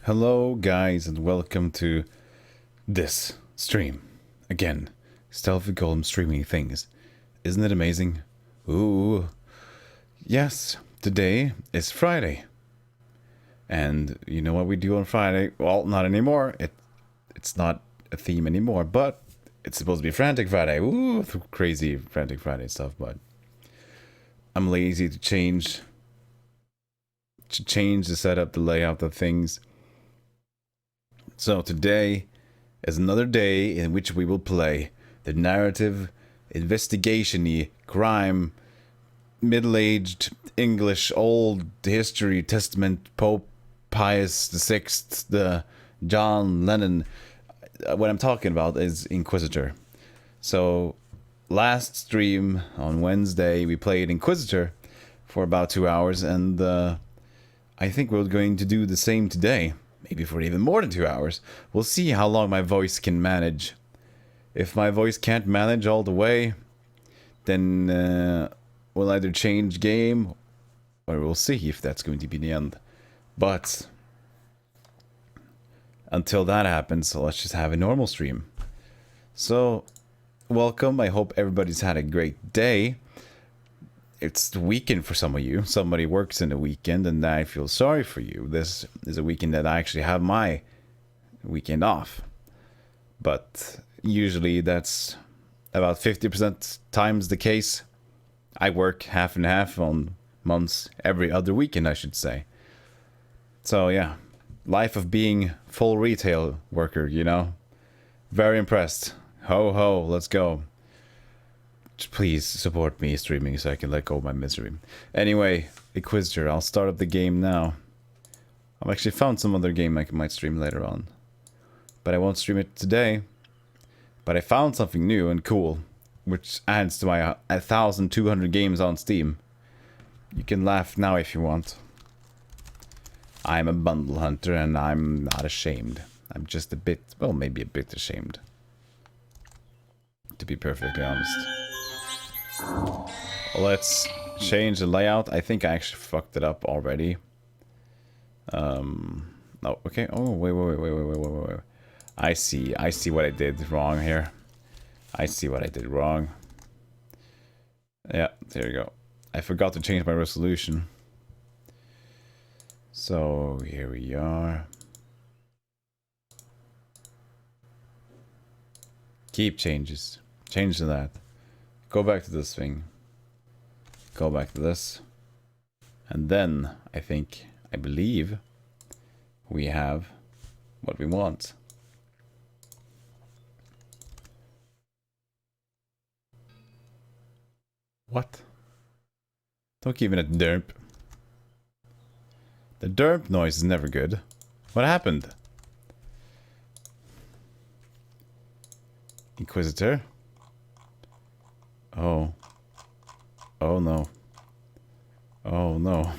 Hello guys and welcome to this stream. Again, Stealthygolem streaming things. Isn't it amazing? Ooh. Yes, today is Friday. And you know what we do on Friday? Well, not anymore. It's not a theme anymore, but it's supposed to be Frantic Friday. Ooh, crazy Frantic Friday stuff, but I'm lazy to change the setup, the layout of things. So today is another day in which we will play the narrative, investigation-y, crime, middle-aged, English, old history, testament, Pope Pius VI, the John Lennon. What I'm talking about is Inquisitor. So last stream on Wednesday we played Inquisitor for about 2 hours, and I think we're going to do the same today. Maybe for even more than 2 hours. We'll see how long my voice can manage. If my voice can't manage all the way, then we'll either change game, or we'll see if that's going to be the end. But until that happens, let's just have a normal stream. So, welcome. I hope everybody's had a great day. It's the weekend for some of you. Somebody works in the weekend, and I feel sorry for you. This is a weekend that I actually have my weekend off. But usually that's about 50% times the case. I work half and half on months, every other weekend, I should say. So yeah, life of being full retail worker, you know? Very impressed. Ho ho, let's go. Please support me streaming so I can let go of my misery. Anyway, Inquisitor, I'll start up the game now. I've actually found some other game I might stream later on. But I won't stream it today. But I found something new and cool, which adds to my 1,200 games on Steam. You can laugh now if you want. I'm a bundle hunter and I'm not ashamed. I'm just a bit, well, maybe a bit ashamed. To be perfectly honest. Let's change the layout. I think I actually fucked it up already. No, okay. Oh, wait. I see what I did wrong here. I see what I did wrong. Yeah, there you go. I forgot to change my resolution. So, here we are. Keep changes. Change to that. Go back to this thing. Go back to this. And then, I believe, we have what we want. What? Don't give it a derp. The derp noise is never good. What happened? Inquisitor? Oh. Oh no. Oh no.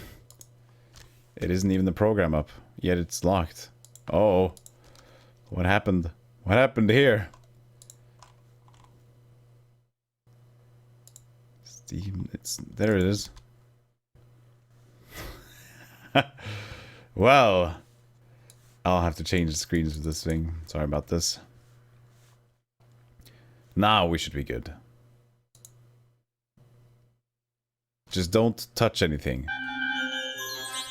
It isn't even the program up, yet it's locked. Oh. What happened? What happened here? Steam, there it is. Well, I'll have to change the screens with this thing. Sorry about this. Now we should be good. Just don't touch anything.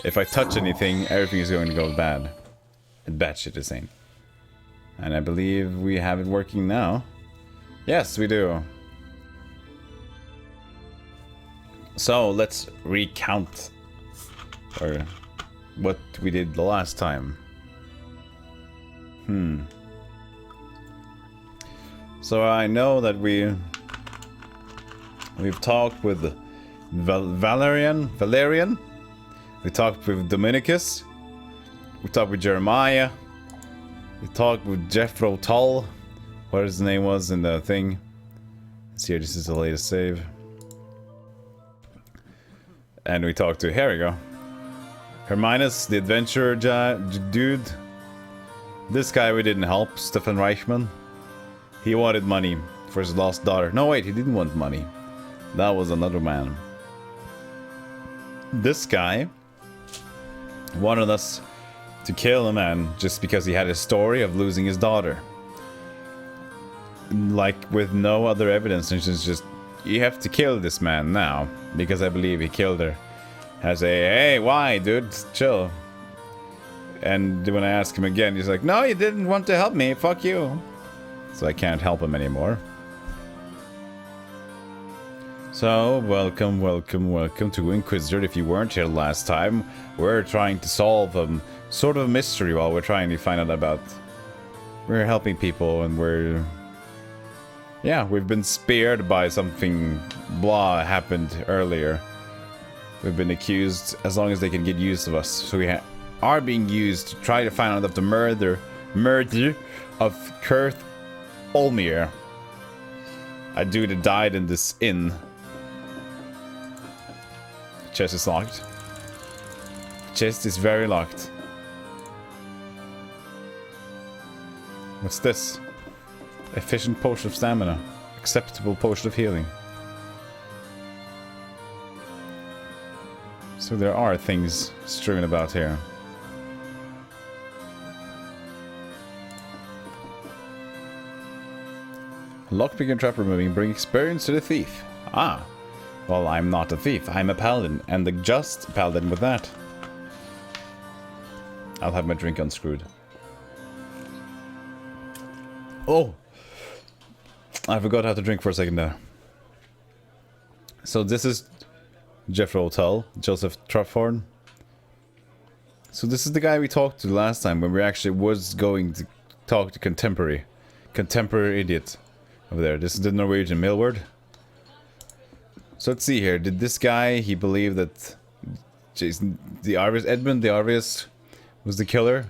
If I touch anything, everything is going to go bad. And batshit insane. And I believe we have it working now. Yes, we do. So let's recount or what we did the last time. So I know that we've talked with Valerian. We talked with Dominicus. We talked with Jeremiah. We talked with Jethro Tull. What his name was in the thing. Let's see here, this is the latest save. And we talked to, here we go. Herminus, the adventurer dude. This guy we didn't help, Stefan Reichman. He wanted money for his lost daughter. No, wait, he didn't want money. That was another man. This guy wanted us to kill a man just because he had a story of losing his daughter. Like, with no other evidence, it's just, you have to kill this man now, because I believe he killed her. I say, hey, why, dude? Chill. And when I ask him again, he's like, no, you didn't want to help me, fuck you. So I can't help him anymore. So, welcome to Inquisitor. If you weren't here last time, we're trying to solve sort of a mystery while we're trying to find out about... We're helping people, and yeah, we've been spared by something blah happened earlier. We've been accused as long as they can get use of us. So we are being used to try to find out of the murder of Kurt Olmir. A dude that died in this inn. Chest is locked. Chest is very locked. What's this? Efficient potion of stamina. Acceptable potion of healing. So there are things strewn about here. Lockpick and trap removing bring experience to the thief. Ah. Well, I'm not a thief. I'm a paladin. And the just paladin with that. I'll have my drink unscrewed. Oh! I forgot how to drink for a second there. So this is Jeffrey Hotel, Joseph Truffhorn. So this is the guy we talked to last time when we actually was going to talk to Contemporary. Contemporary idiot over there. This is the Norwegian Millward. So let's see here. Did this guy, he believed that Jason, the Arvius, Edmund the Arvius was the killer?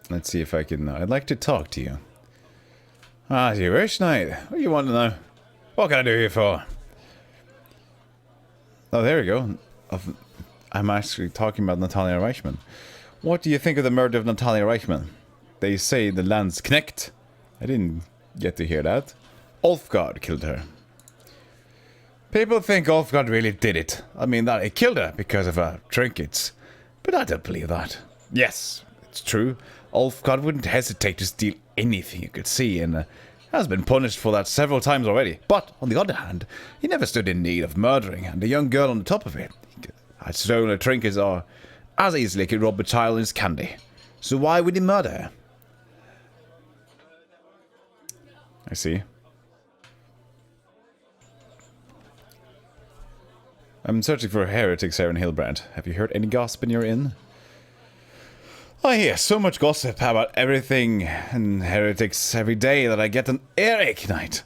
Let's see if I can... I'd like to talk to you. Ah, you wish, knight. What do you want to know? What can I do here for? Oh, there we go. I'm actually talking about Natalia Reichman. What do you think of the murder of Natalia Reichman? They say the Landsknecht. I didn't get to hear that. Ulfgard killed her. People think Ulfgard really did it. I mean, that he killed her because of her trinkets. But I don't believe that. Yes, it's true. Ulfgard wouldn't hesitate to steal anything you could see, and has been punished for that several times already. But, on the other hand, he never stood in need of murdering, and a young girl on the top of it. I'd stolen her trinkets or as easily could rob a child in his candy. So why would he murder her? I see. I'm searching for heretics here in Hillbrand. Have you heard any gossip in your inn? I hear so much gossip about everything and heretics every day that I get an earache, knight.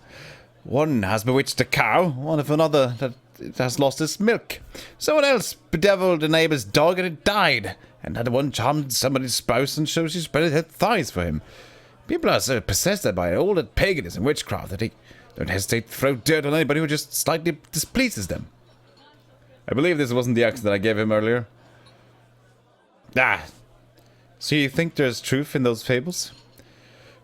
One has bewitched a cow, one of another that has lost its milk. Someone else bedeviled a neighbor's dog and it died. And that one charmed somebody's spouse and so she spread her thighs for him. People are so possessed by all that paganism and witchcraft that they don't hesitate to throw dirt on anybody who just slightly displeases them. I believe this wasn't the accent that I gave him earlier. Ah. So you think there's truth in those fables?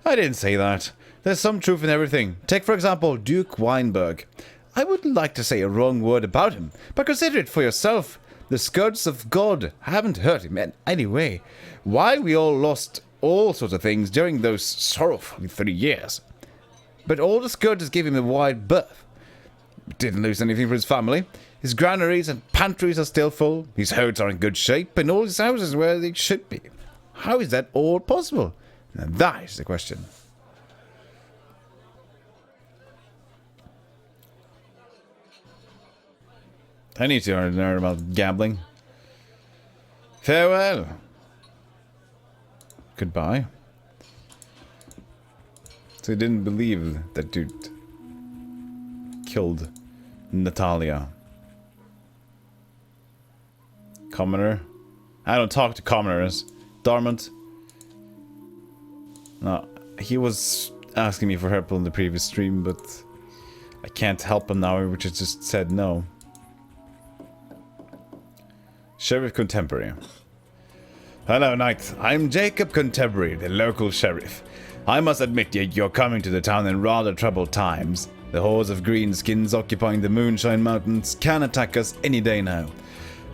I didn't say that. There's some truth in everything. Take, for example, Duke Weinberg. I wouldn't like to say a wrong word about him, but consider it for yourself. The scourges of God haven't hurt him in any way. Why we all lost all sorts of things during those sorrowful 3 years. But all the scourges gave him a wide berth. Didn't lose anything for his family. His granaries and pantries are still full. His herds are in good shape, and all his houses are where they should be. How is that all possible? Now that is the question. I need to learn about gambling. Farewell. Goodbye. So he didn't believe that dude killed Natalia. Commoner? I don't talk to commoners. Darmont? No, he was asking me for help on the previous stream, but I can't help him now, which I just said no. Sheriff Contemporary. Hello, Knight. I'm Jacob Contemporary, the local sheriff. I must admit you're coming to the town in rather troubled times. The hordes of greenskins occupying the Moonshine Mountains can attack us any day now.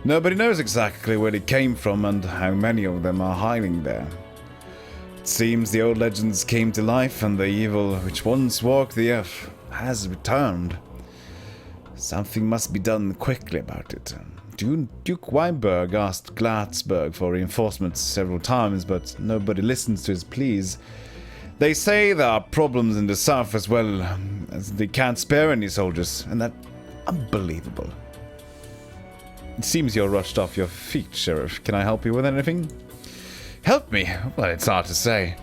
Nobody knows exactly where they came from and how many of them are hiding there. It seems the old legends came to life and the evil which once walked the earth has returned. Something must be done quickly about it. Duke Weinberg asked Glatzberg for reinforcements several times, but nobody listens to his pleas. They say there are problems in the south as well, as they can't spare any soldiers, and that's unbelievable. It seems you're rushed off your feet, Sheriff. Can I help you with anything? Help me? Well, it's hard to say.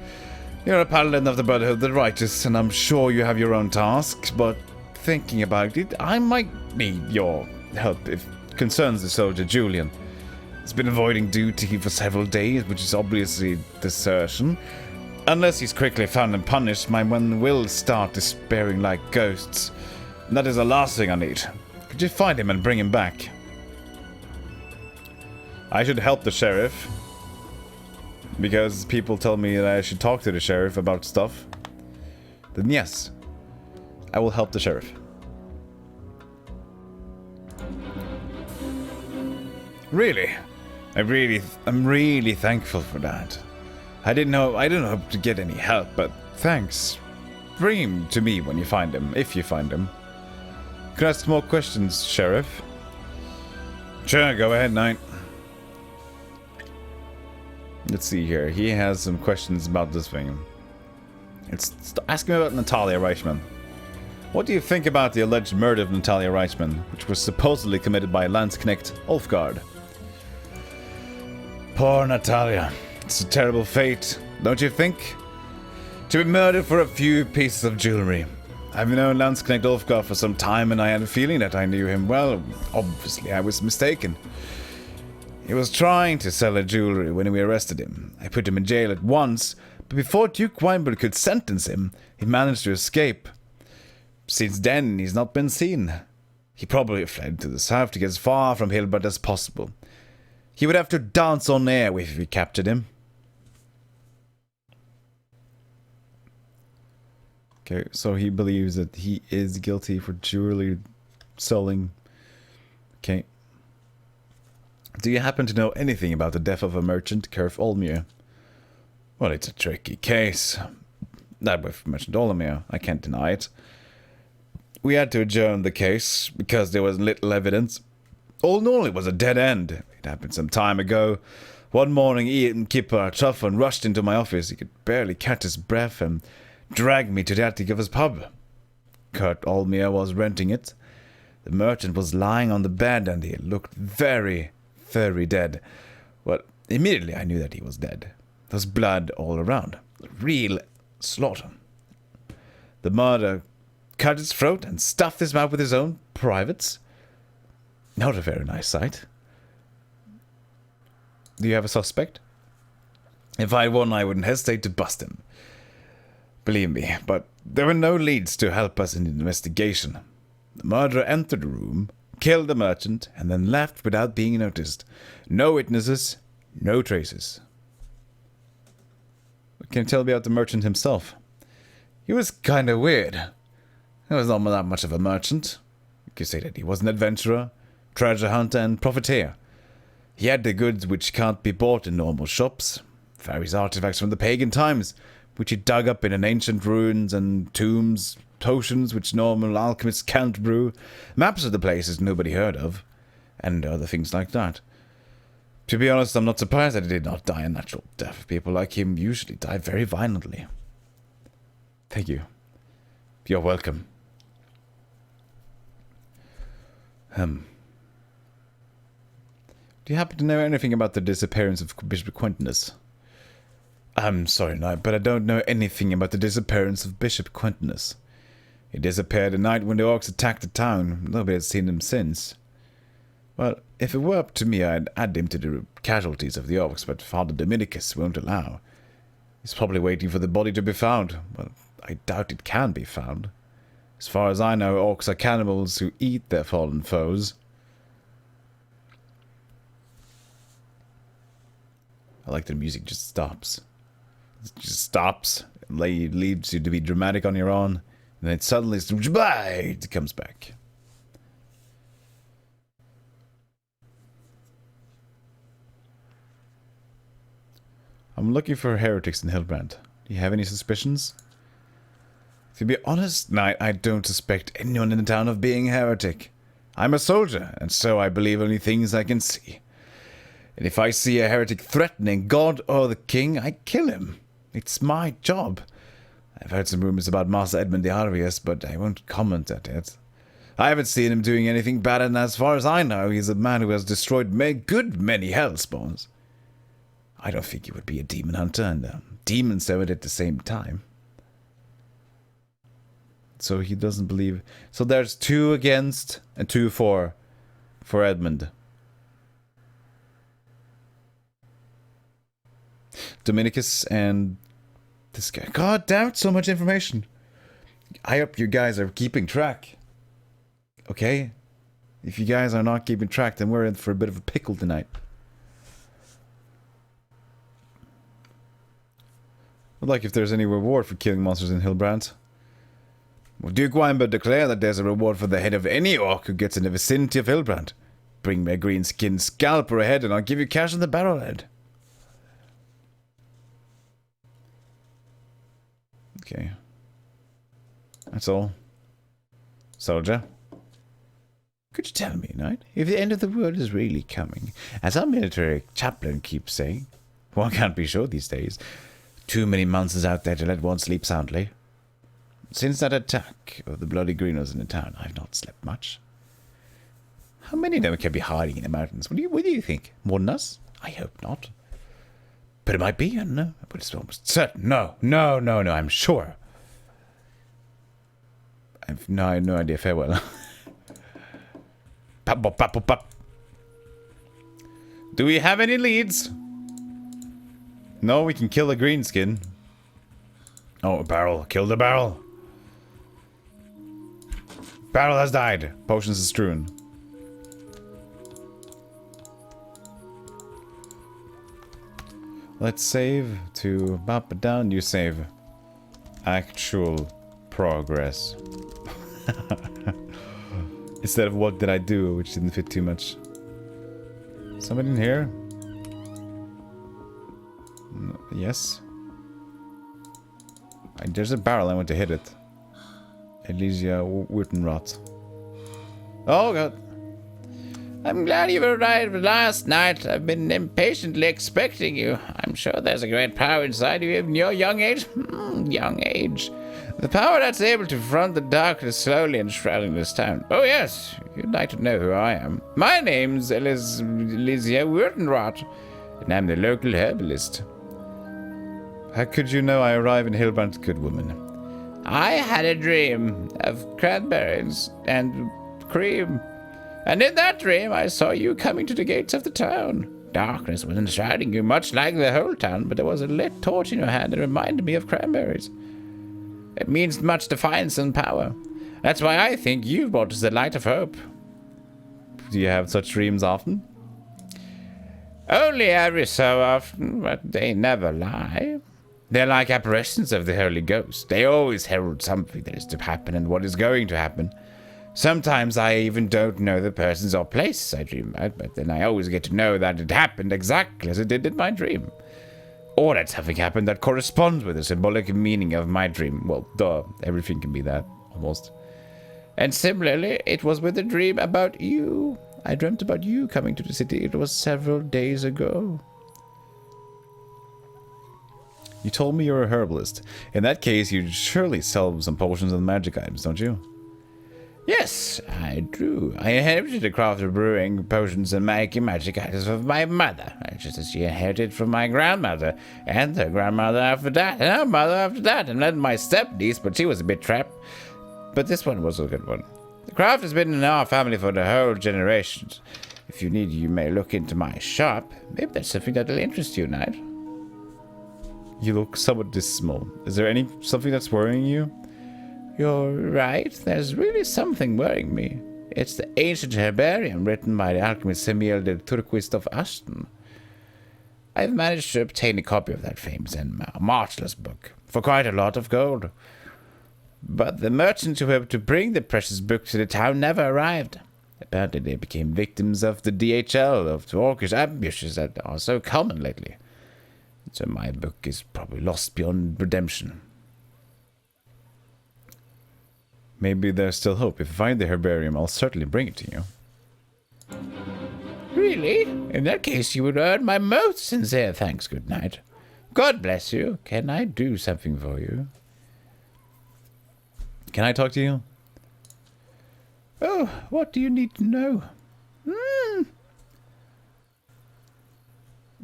You're a paladin of the Brotherhood of the Righteous, and I'm sure you have your own tasks, but thinking about it, I might need your help if it concerns the soldier Julian. He's been avoiding duty for several days, which is obviously desertion. Unless he's quickly found and punished, my men will start despairing like ghosts. And that is the last thing I need. Could you find him and bring him back? I should help the sheriff. Because people tell me that I should talk to the sheriff about stuff. Then yes, I will help the sheriff. Really? I'm really thankful for that. I didn't hope to get any help, but thanks. Bring him to me when you find him, if you find him. Can I ask more questions, Sheriff? Sure, go ahead, Knight. Let's see here. He has some questions about this thing. Let's ask him about Natalia Reichman. What do you think about the alleged murder of Natalia Reichman, which was supposedly committed by Landsknecht Ulfgard? Poor Natalia. It's a terrible fate, don't you think? To be murdered for a few pieces of jewelry. I've known Landsknecht Ulfgard for some time, and I had a feeling that I knew him well. Obviously, I was mistaken. He was trying to sell her jewelry when we arrested him. I put him in jail at once, but before Duke Weinberg could sentence him, he managed to escape. Since then, he's not been seen. He probably fled to the south to get as far from Hilbert as possible. He would have to dance on air if we captured him. Okay, so he believes that he is guilty for jewelry selling. Okay. Do you happen to know anything about the death of a merchant, Kerf Olmir? Well, it's a tricky case. That we've mentioned Olmir, I can't deny it. We had to adjourn the case because there was little evidence. All in all, it was a dead end. It happened some time ago. One morning, Ian Kipper Chuffin rushed into my office. He could barely catch his breath and dragged me to the attic of his pub. Kurt Olmir was renting it. The merchant was lying on the bed and he looked very dead. Well, immediately I knew that he was dead. There was blood all around. Real slaughter. The murderer cut his throat and stuffed his mouth with his own privates. Not a very nice sight. Do you have a suspect? If I had one, I wouldn't hesitate to bust him. Believe me, but there were no leads to help us in the investigation. The murderer entered the room, killed the merchant, and then left without being noticed. No witnesses, no traces. What can you tell me about the merchant himself? He was kind of weird. He was not that much of a merchant. You could say that he was an adventurer, treasure hunter, and profiteer. He had the goods which can't be bought in normal shops. Various artifacts from the pagan times, which he dug up in ancient ruins and tombs, potions which normal alchemists can't brew, maps of the places nobody heard of, and other things like that. To be honest, I'm not surprised that he did not die a natural death. People like him usually die very violently. Thank you. You're welcome. Do you happen to know anything about the disappearance of Bishop Quintinus? I'm sorry, Knight, but I don't know anything about the disappearance of Bishop Quintinus. He disappeared the night when the orcs attacked the town. Nobody has seen him since. Well, if it were up to me, I'd add him to the casualties of the orcs, but Father Dominicus won't allow. He's probably waiting for the body to be found. Well, I doubt it can be found. As far as I know, orcs are cannibals who eat their fallen foes. I like the music just stops. It just stops. It leaves you to be dramatic on your own. And then it suddenly it comes back. I'm looking for heretics in Hillbrand. Do you have any suspicions? To be honest, Knight, I don't suspect anyone in the town of being a heretic. I'm a soldier, and so I believe only things I can see. And if I see a heretic threatening God or the king, I kill him. It's my job. I've heard some rumors about Master Edmund the Arius, but I won't comment on it. I haven't seen him doing anything bad, and as far as I know, he's a man who has destroyed a good many hellspawns. I don't think he would be a demon hunter, and a demon servant at the same time. So he doesn't believe... So there's 2 against and 2 for Edmund. Dominicus and this guy. God damn it, so much information. I hope you guys are keeping track. Okay? If you guys are not keeping track, then we're in for a bit of a pickle tonight. I'd like if there's any reward for killing monsters in Hillbrand. Well, Duke Weinberg declared that there's a reward for the head of any orc who gets in the vicinity of Hillbrand. Bring me a green skin scalp or a head and I'll give you cash on the barrelhead. Okay. That's all. Soldier. Could you tell me, Knight, if the end of the world is really coming, as our military chaplain keeps saying? One can't be sure these days. Too many monsters out there to let one sleep soundly. Since that attack of the bloody greeners in the town, I've not slept much. How many of them can be hiding in the mountains? What do you think? More than us? I hope not. But it might be, I don't know. But it's almost certain. No, I'm sure. I have no idea. Farewell. Pop, pop, pop, pop, pop. Do we have any leads? No, we can kill the green skin. Oh, a barrel. Kill the barrel. Barrel has died. Potions is strewn. Let's save to bop it down. You save. Actual progress. Instead of what did I do, which didn't fit too much. Somebody in here? No, yes. There's a barrel. I want to hit it. Elysia Wurtenrot. Oh god. I'm glad you arrived last night. I've been impatiently expecting you. I'm sure there's a great power inside you in your young age. Young age. The power that's able to front the darkness slowly enshrouding this town. Oh yes, you'd like to know who I am. My name's Elysia Wurtenrot, and I'm the local herbalist. How could you know I arrive in Hillbrand, good woman? I had a dream of cranberries and cream. And in that dream, I saw you coming to the gates of the town. Darkness was enshrouding you, much like the whole town, but there was a lit torch in your hand that reminded me of cranberries. It means much defiance and power. That's why I think you brought us the light of hope. Do you have such dreams often? Only every so often, but they never lie. They're like apparitions of the Holy Ghost. They always herald something that is to happen and what is going to happen. Sometimes I even don't know the persons or places I dream about, but then I always get to know that it happened exactly as it did in my dream. Or that something happened that corresponds with the symbolic meaning of my dream. Well, duh, everything can be that, almost. And similarly, it was with a dream about you. I dreamt about you coming to the city. It was several days ago. You told me you're a herbalist. In that case, you'd surely sell some potions and magic items, don't you? Yes, I do. I inherited the craft of brewing potions and making magic items from my mother, just as she inherited from my grandmother, and her grandmother after that, and her mother after that, and then my step-niece, but she was a bit trapped. But this one was a good one. The craft has been in our family for the whole generations. If you need, you may look into my shop. Maybe that's something that'll interest you, Knight. You look somewhat dismal. Is there something that's worrying you? You're right. There's really something worrying me. It's the ancient herbarium written by the alchemist Samuel de Turquist of Ashton. I've managed to obtain a copy of that famous and marvelous book for quite a lot of gold. But the merchants who were to bring the precious book to the town never arrived. Apparently they became victims of the DHL, of the orcish ambushes that are so common lately. So my book is probably lost beyond redemption. Maybe there's still hope. If I find the herbarium, I'll certainly bring it to you. Really? In that case, you would earn my most sincere thanks, good night. God bless you. Can I do something for you? Can I talk to you? Oh, what do you need to know?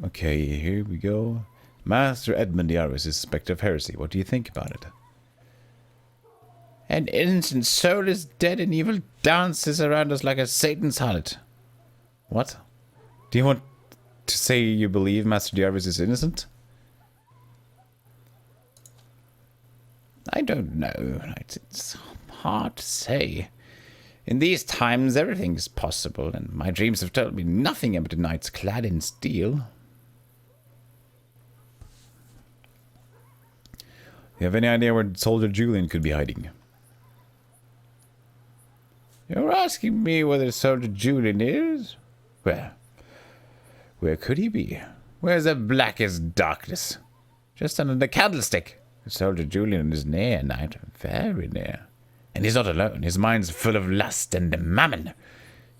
Okay, here we go. Master Edmund Jarvis is suspected of heresy. What do you think about it? An innocent soul is dead and evil dances around us like a Satan's harlot. What? Do you want to say you believe Master Jarvis is innocent? I don't know. It's hard to say. In these times, everything is possible, and my dreams have told me nothing about the knights clad in steel. You have any idea where Soldier Julian could be hiding? You're asking me whether Soldier Julian is? Well, where could he be? Where's the blackest darkness? Just under the candlestick. Soldier Julian is near, knight, very near. And he's not alone. His mind's full of lust and mammon.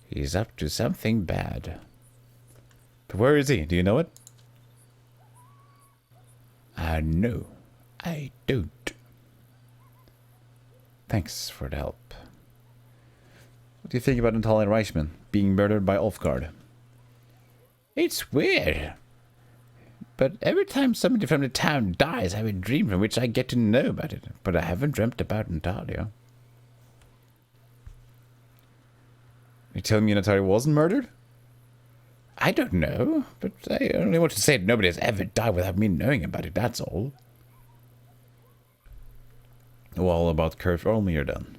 He's up to something bad. But where is he? Do you know it? No, I don't. Thanks for the help. What do you think about Natalia Reichman being murdered by Ulfgard? It's weird. But every time somebody from the town dies, I have a dream from which I get to know about it. But I haven't dreamt about Natalia. You telling me Natalia wasn't murdered? I don't know, but I only want to say that nobody has ever died without me knowing about it, that's all. Well, about Kurt Olmir then.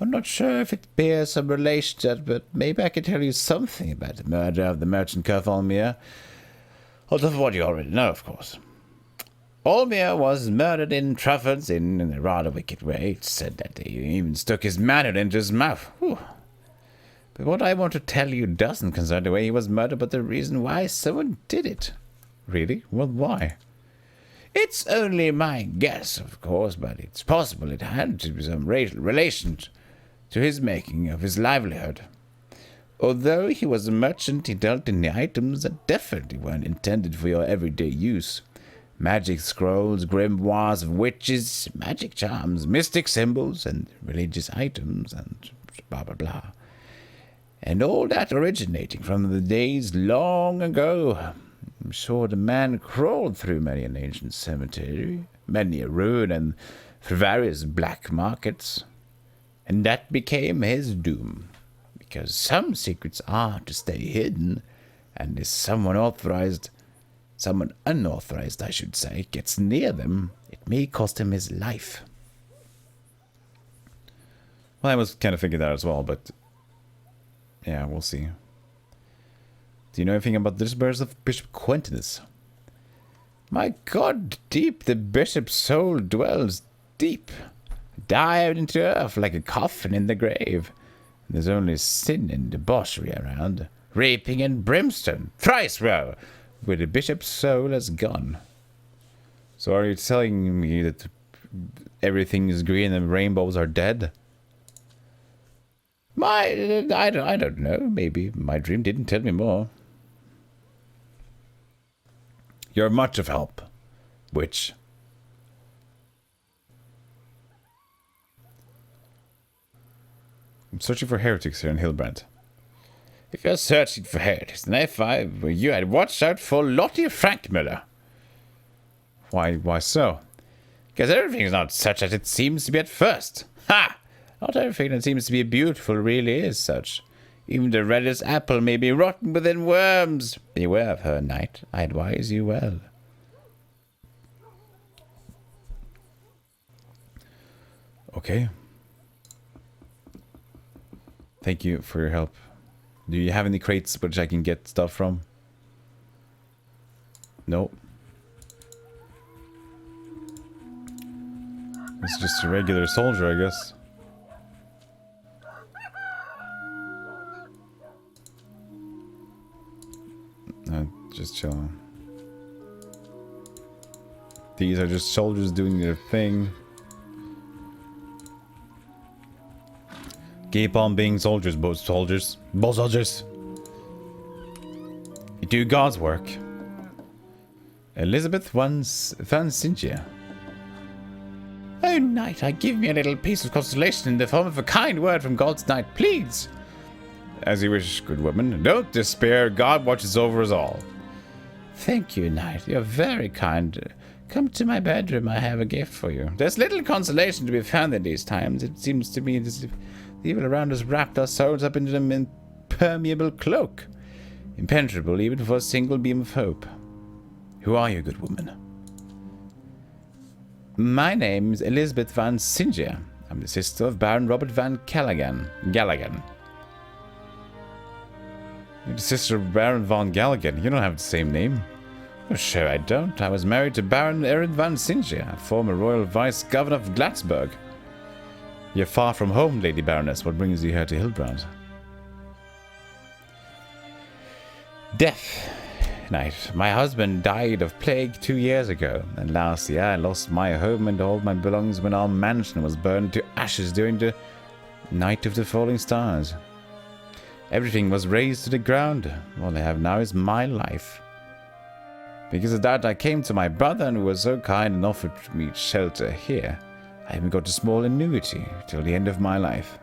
I'm not sure if it bears some relation to that, but maybe I can tell you something about the murder of the merchant Kurt Olmir. On top of what you already know, of course. Olmir was murdered in Trafford's Inn in a rather wicked way. It's said that they even stuck his manhood into his mouth. Whew. But what I want to tell you doesn't concern the way he was murdered, but the reason why someone did it. Really? Well, why? It's only my guess, of course, but it's possible it had to be some relation to his making of his livelihood. Although he was a merchant, he dealt in the items that definitely weren't intended for your everyday use. Magic scrolls, grimoires of witches, magic charms, mystic symbols, and religious items, and blah blah blah. And all that originating from the days long ago. I'm sure the man crawled through many an ancient cemetery, many a ruin, and through various black markets. And that became his doom. Because some secrets are to stay hidden, and if someone unauthorized, I should say, gets near them, it may cost him his life. Well, I was kind of thinking that as well, but yeah, we'll see. Do you know anything about the disappearance of Bishop Quentinus? My God, deep the bishop's soul dwells deep, dived into earth like a coffin in the grave. There's only sin and debauchery around, raping and brimstone, thrice woe, where the bishop's soul has gone. So are you telling me that everything is green and rainbows are dead? I don't know. Maybe my dream didn't tell me more. You're much of help. Which? I'm searching for heretics here in Hillbrand. If you're searching for heretics, then if I were you, I'd watch out for Lottie Frankmüller. Why so? Because everything's not such as it seems to be at first. Ha! Not everything that seems to be beautiful really is such. Even the reddest apple may be rotten within worms. Beware of her, knight. I advise you well. Okay. Thank you for your help. Do you have any crates which I can get stuff from? Nope. It's just a regular soldier, I guess. Just chilling. These are just soldiers doing their thing. Keep on being soldiers, both soldiers. Both soldiers. You do God's work. Elizabeth Van Cynthia. Oh, knight, I give me a little piece of consolation in the form of a kind word from God's knight, please. As you wish, good woman. Don't despair. God watches over us all. Thank you, knight. You're very kind. Come to my bedroom. I have a gift for you. There's little consolation to be found in these times. It seems to me as if the evil around us wrapped our souls up into an impermeable cloak. Impenetrable even for a single beam of hope. Who are you, good woman? My name is Elizabeth Van Cynthia. I'm the sister of Baron Robert Van Gallagher. You're the sister of Baron Von Gallagher. You don't have the same name. Oh, sure I don't. I was married to Baron Erin Van Cynthia, former royal vice-governor of Glatsburg. You're far from home, Lady Baroness. What brings you here to Hillbrand? Death. Knight. My husband died of plague 2 years ago, and last year I lost my home and all my belongings when our mansion was burned to ashes during the Night of the Falling Stars. Everything was razed to the ground. All I have now is my life. Because of that, I came to my brother, who was so kind and offered me shelter here. I even got a small annuity till the end of my life.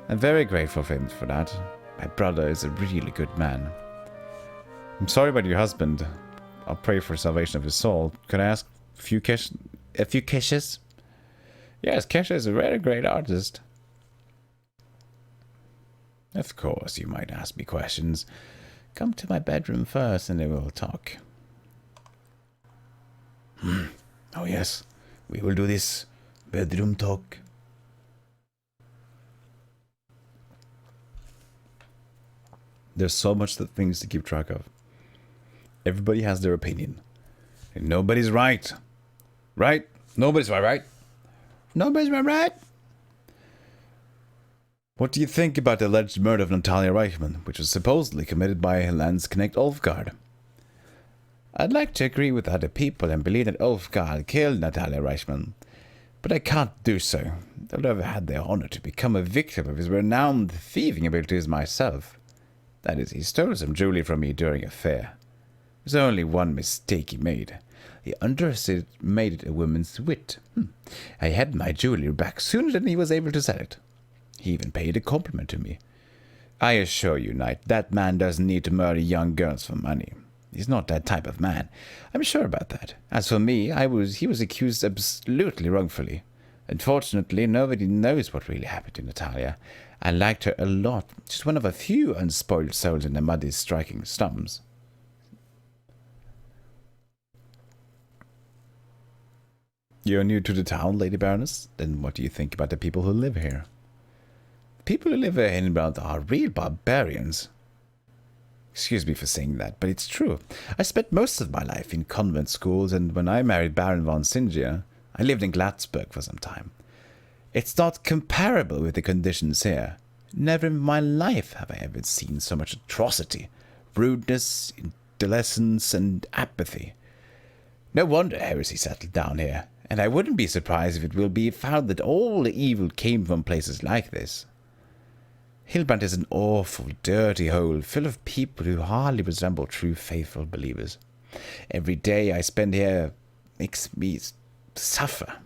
I'm very grateful for him for that. My brother is a really good man. I'm sorry about your husband. I'll pray for salvation of his soul. Could I ask a few kisses? Yes, Kesha is a very great artist. Of course, you might ask me questions. Come to my bedroom first and then we'll talk. Oh yes, we will do this bedroom talk. There's so much things to keep track of. Everybody has their opinion. And nobody's right. Right? Nobody's right. Nobody's right. What do you think about the alleged murder of Natalia Reichman, which was supposedly committed by Landsknecht Ulfgard? I'd like to agree with other people and believe that Ulfgard killed Natalia Reichman, but I can't do so. I've never had the honor to become a victim of his renowned thieving abilities myself. That is, he stole some jewelry from me during a fair. There's only one mistake he made. He underestimated a woman's wit. I had my jewelry back sooner than he was able to sell it. He even paid a compliment to me. I assure you, knight, that man doesn't need to murder young girls for money. He's not that type of man. I'm sure about that. As for me, he was accused absolutely wrongfully. Unfortunately, nobody knows what really happened to Natalia. I liked her a lot. She's one of a few unspoiled souls in the muddy, striking slums. You're new to the town, Lady Baroness? Then what do you think about the people who live here? People who live here in Hillbrand are real barbarians. Excuse me for saying that, but it's true. I spent most of my life in convent schools, and when I married Baron von Cynthia, I lived in Glatsburg for some time. It's not comparable with the conditions here. Never in my life have I ever seen so much atrocity, rudeness, indolence, and apathy. No wonder heresy settled down here, and I wouldn't be surprised if it will be found that all the evil came from places like this. Hillbrand is an awful, dirty hole, full of people who hardly resemble true faithful believers. Every day I spend here makes me suffer.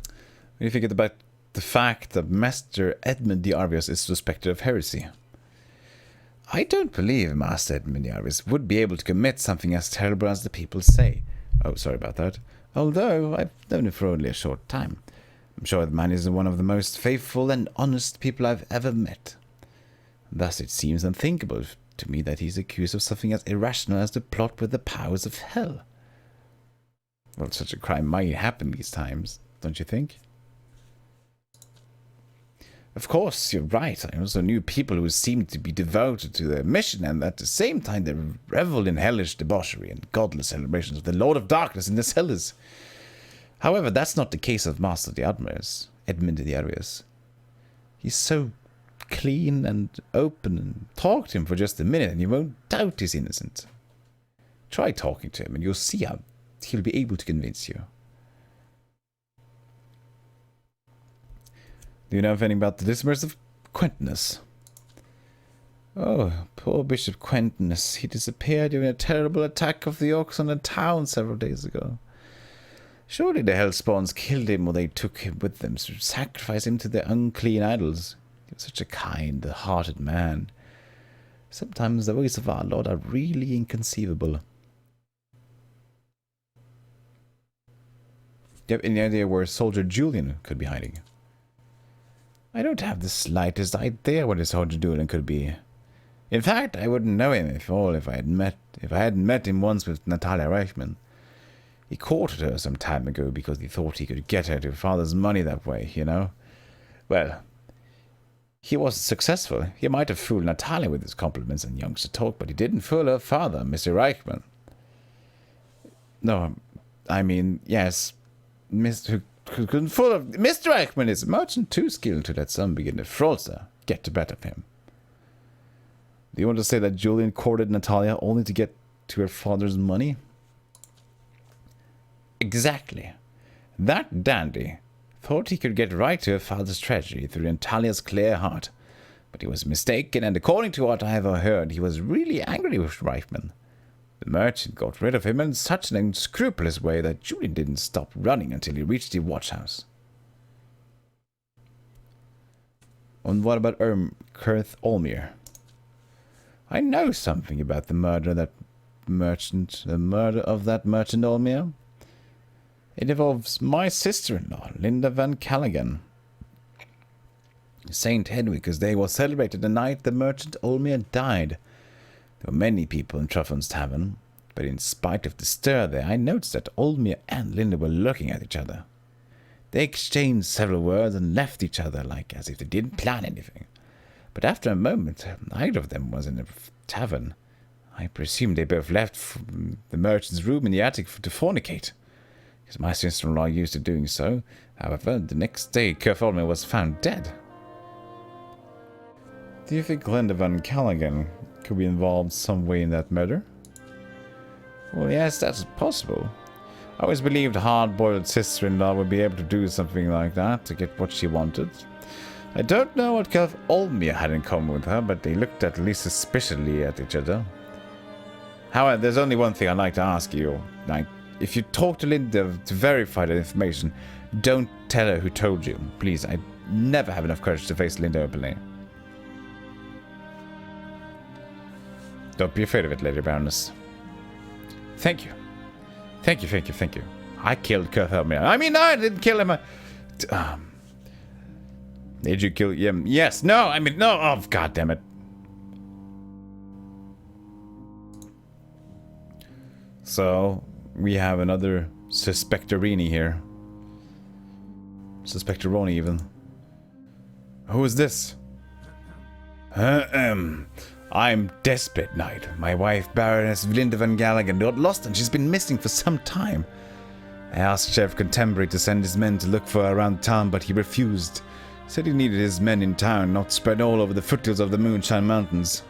What do you think about the fact that Master Edmund de Arvius is suspected of heresy? I don't believe Master Edmund de Arvius would be able to commit something as terrible as the people say. Oh, sorry about that. Although I've known him for only a short time. I'm sure the man is one of the most faithful and honest people I've ever met. Thus it seems unthinkable to me that he's accused of something as irrational as to plot with the powers of hell. Well, such a crime might happen these times, don't you think? Of course, you're right. I also knew people who seemed to be devoted to their mission, and at the same time they reveled in hellish debauchery and godless celebrations of the Lord of Darkness in the cellars. However, that's not the case of Master de Arvius, Edmund de Arvius. He's so clean and open, and talk to him for just a minute and you won't doubt he's innocent. Try talking to him and you'll see how he'll be able to convince you. Do you know anything about the disappearance of Quentinus? Oh, poor Bishop Quentinus. He disappeared during a terrible attack of the orcs on the town several days ago. Surely the Hellspawns killed him or they took him with them to sacrifice him to their unclean idols. He was such a kind-hearted man. Sometimes the ways of our Lord are really inconceivable. Do you have any idea where Soldier Julian could be hiding? I don't have the slightest idea where the Soldier Julian could be. In fact, I wouldn't know him if I hadn't met him once with Natalia Reichman. He courted her some time ago because he thought he could get her to her father's money that way, you know? Well, he was successful. He might have fooled Natalia with his compliments and youngster talk, but he didn't fool her father, Mr. Reichman. No, I mean, yes, Mr. Who couldn't fool her. Mr. Reichman is a merchant too skilled to let some beginner fraudster get the better of him. Do you want to say that Julian courted Natalia only to get to her father's money? Exactly. That dandy thought he could get right to her father's treasury through Natalia's clear heart. But he was mistaken, and according to what I have heard, he was really angry with Reichman. The merchant got rid of him in such an unscrupulous way that Julian didn't stop running until he reached the watchhouse. And what about Kurth Olmir? I know something about the murder of that merchant Olmir. It involves my sister-in-law, Linda Van Callaghan. St. Hedwig's Day was celebrated the night the merchant Olmir died. There were many people in Truffan's tavern, but in spite of the stir there, I noticed that Olmir and Linda were looking at each other. They exchanged several words and left each other like as if they didn't plan anything. But after a moment, neither of them was in the tavern. I presume they both left from the merchant's room in the attic to fornicate, because my sister-in-law used to doing so. However, the next day, Kurth Olmir was found dead. Do you think Linda Van Callaghan could be involved some way in that murder? Well, yes, that's possible. I always believed a hard-boiled sister-in-law would be able to do something like that to get what she wanted. I don't know what Kurth Olmir had in common with her, but they looked at least suspiciously at each other. However, there's only one thing I'd like to ask you. If you talk to Linda to verify that information, don't tell her who told you. Please, I never have enough courage to face Linda openly. Don't be afraid of it, Lady Baroness. Thank you. Thank you. I killed Kurth Olmir. I mean, no, I didn't kill him. Did you kill him? Yes. No, I mean, no. Oh, God damn it. So, we have another Suspectorini here. Suspectoroni, even. Who is this? I'm Desperate Knight. My wife, Baroness Linda Van Callaghan, got lost and she's been missing for some time. I asked Sheriff Contemporary to send his men to look for her around town, but he refused. Said he needed his men in town, not spread all over the foothills of the Moonshine Mountains.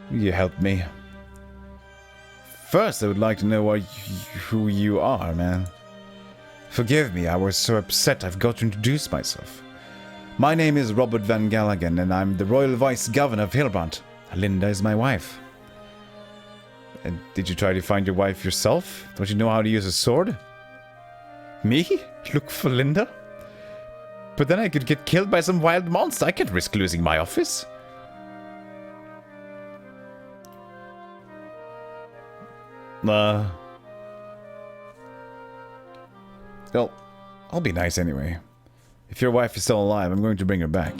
Will you help me? First, I would like to know who you are, man. Forgive me, I was so upset I've got to introduce myself. My name is Robert Van Callaghan, and I'm the Royal Vice Governor of Hillbrant. Linda is my wife. And did you try to find your wife yourself? Don't you know how to use a sword? Me? Look for Linda? But then I could get killed by some wild monster. I can't risk losing my office. Well, I'll be nice anyway. If your wife is still alive, I'm going to bring her back.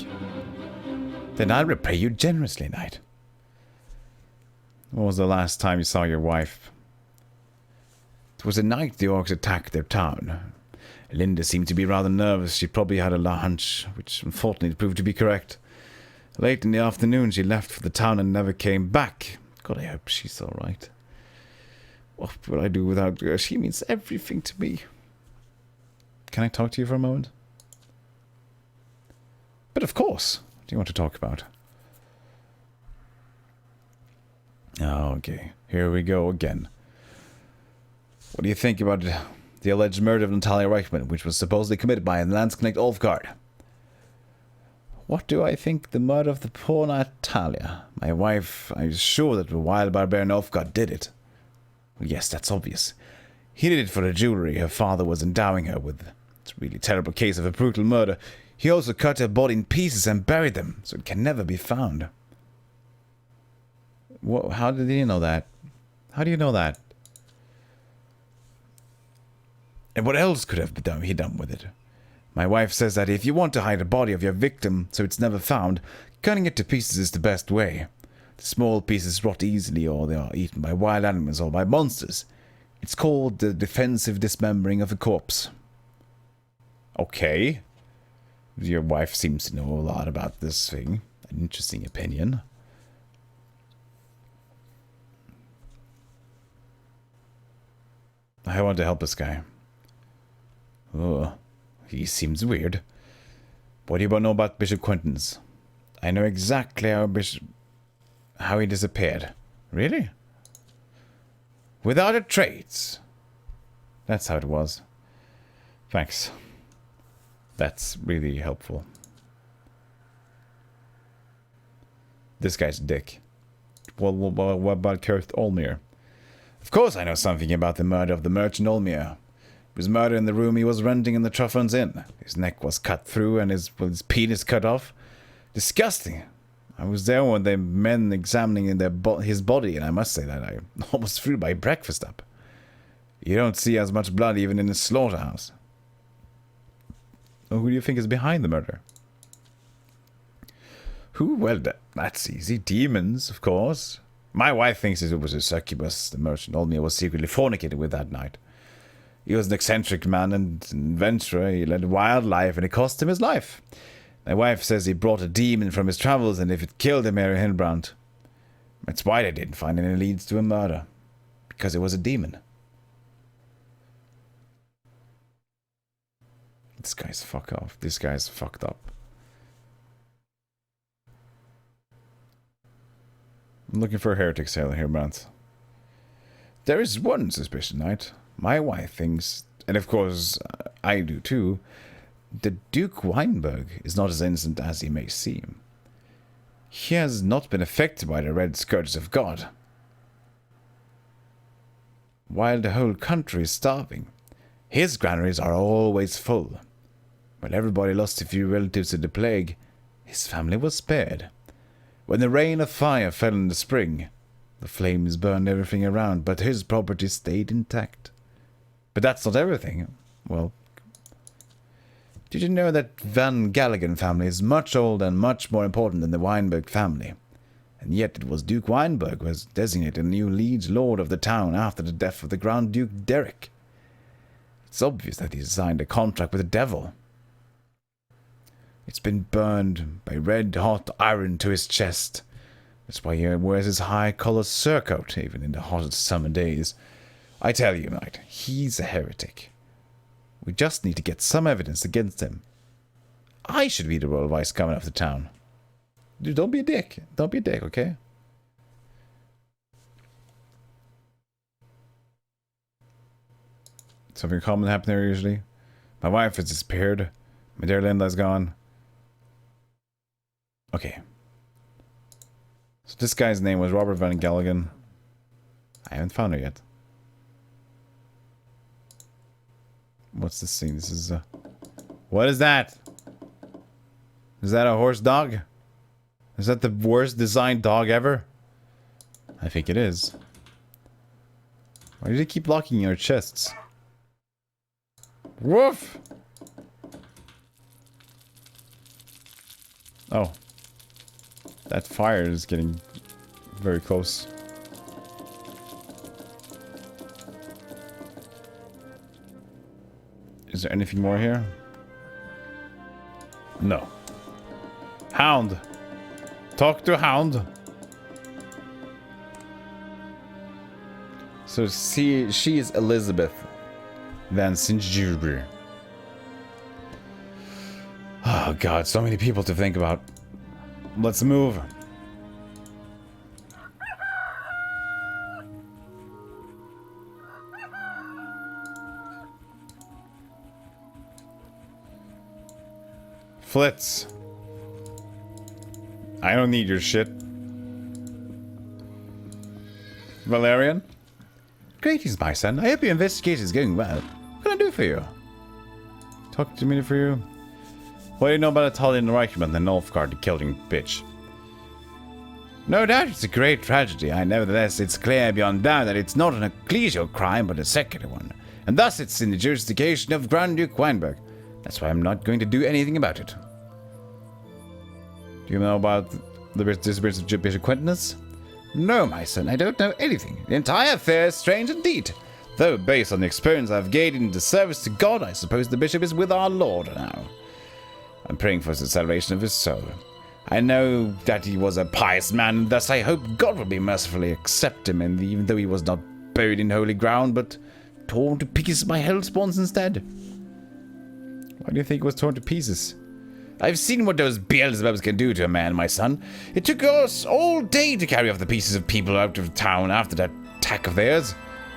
Then I'll repay you generously, Knight. When was the last time you saw your wife? It was the night the orcs attacked their town. Linda seemed to be rather nervous. She probably had a hunch, which unfortunately proved to be correct. Late in the afternoon, she left for the town and never came back. God, I hope she's all right. What would I do without her? She means everything to me. Can I talk to you for a moment? But of course. What do you want to talk about? Okay, here we go again. What do you think about the alleged murder of Natalia Reichman, which was supposedly committed by Landsknecht Ulfgard? What do I think the murder of the poor Natalia? My wife, I'm sure that the wild barbarian Ulfgard did it. Yes, that's obvious. He did it for the jewelry her father was endowing her with. It's a really terrible case of a brutal murder. He also cut her body in pieces and buried them, so it can never be found. What, how did you know that? How do you know that? And what else could have he done with it? My wife says that if you want to hide the body of your victim so it's never found, cutting it to pieces is the best way. The small pieces rot easily, or they are eaten by wild animals or by monsters. It's called the defensive dismembering of a corpse. Okay. Your wife seems to know a lot about this thing. An interesting opinion. I want to help this guy. Oh, he seems weird. What do you know about Bishop Quentin's? I know exactly how he disappeared. Really? Without a trace. That's how it was. Thanks. That's really helpful. This guy's a dick. Well, what about Kurt Olmir? Of course I know something about the murder of the merchant Olmir. He was murdered in the room he was renting in the Truffles Inn. His neck was cut through and his penis cut off. Disgusting. I was there when the men examining his body, and I must say that I almost threw my breakfast up. You don't see as much blood even in a slaughterhouse. Who do you think is behind the murder? Who? Well, that's easy. Demons, of course. My wife thinks it was a succubus the merchant Olmir was secretly fornicated with that night. He was an eccentric man and adventurer. He led a wild life, and it cost him his life. My wife says he brought a demon from his travels, and if it killed him, Mary Hillbrand. That's why they didn't find any leads to a murder. Because it was a demon. This guy's fuck off. This guy's fucked up. I'm looking for a heretic sailor here, Brandt. There is one suspicion, Knight. My wife thinks, and of course I do too, that Duke Weinberg is not as innocent as he may seem. He has not been affected by the red scourges of God. While the whole country is starving, his granaries are always full. When everybody lost a few relatives to the plague, his family was spared. When the rain of fire fell in the spring, the flames burned everything around, but his property stayed intact. But that's not everything. Well, did you know that Van Galligan family is much older and much more important than the Weinberg family? And yet it was Duke Weinberg who was designated a new liege lord of the town after the death of the Grand Duke Derek. It's obvious that he signed a contract with the devil. It's been burned by red-hot iron to his chest. That's why he wears his high-collared surcoat, even in the hottest summer days. I tell you, Knight, he's a heretic. We just need to get some evidence against him. I should be the royal vice governor of the town. Dude, don't be a dick. Don't be a dick, okay? Something common happened here usually. My wife has disappeared. My dear Linda's gone. Okay. So this guy's name was Robert Van Galligan. I haven't found her yet. What's this scene? This is what is that? Is that a horse dog? Is that the worst designed dog ever? I think it is. Why do they keep locking your chests? Woof! Oh. That fire is getting very close. Is there anything more here? No. Hound! Talk to Hound! So she is Elizabeth Van Sint-Juber. Oh god, so many people to think about. Let's move. Flitz. I don't need your shit. Valerian? Greetings, my son. I hope your investigation is going well. What can I do for you? Talk to me for you. What do you know about Italian Reichman, the Nilfgaard, the killing bitch? No doubt it's a great tragedy. Nevertheless, it's clear beyond doubt that it's not an ecclesial crime, but a secular one. And thus it's in the jurisdiction of Grand Duke Weinberg. That's why I'm not going to do anything about it. Do you know about the disappearance of Bishop Quintus? No, my son, I don't know anything. The entire affair is strange indeed. Though, based on the experience I've gained in the service to God, I suppose the bishop is with our Lord now. I'm praying for the salvation of his soul. I know that he was a pious man, and thus I hope God will be mercifully accept him, and even though he was not buried in holy ground, but torn to pieces by hellspawns instead. Why do you think he was torn to pieces? I've seen what those Beelzebubs can do to a man, my son. It took us all day to carry off the pieces of people out of town after that attack of theirs.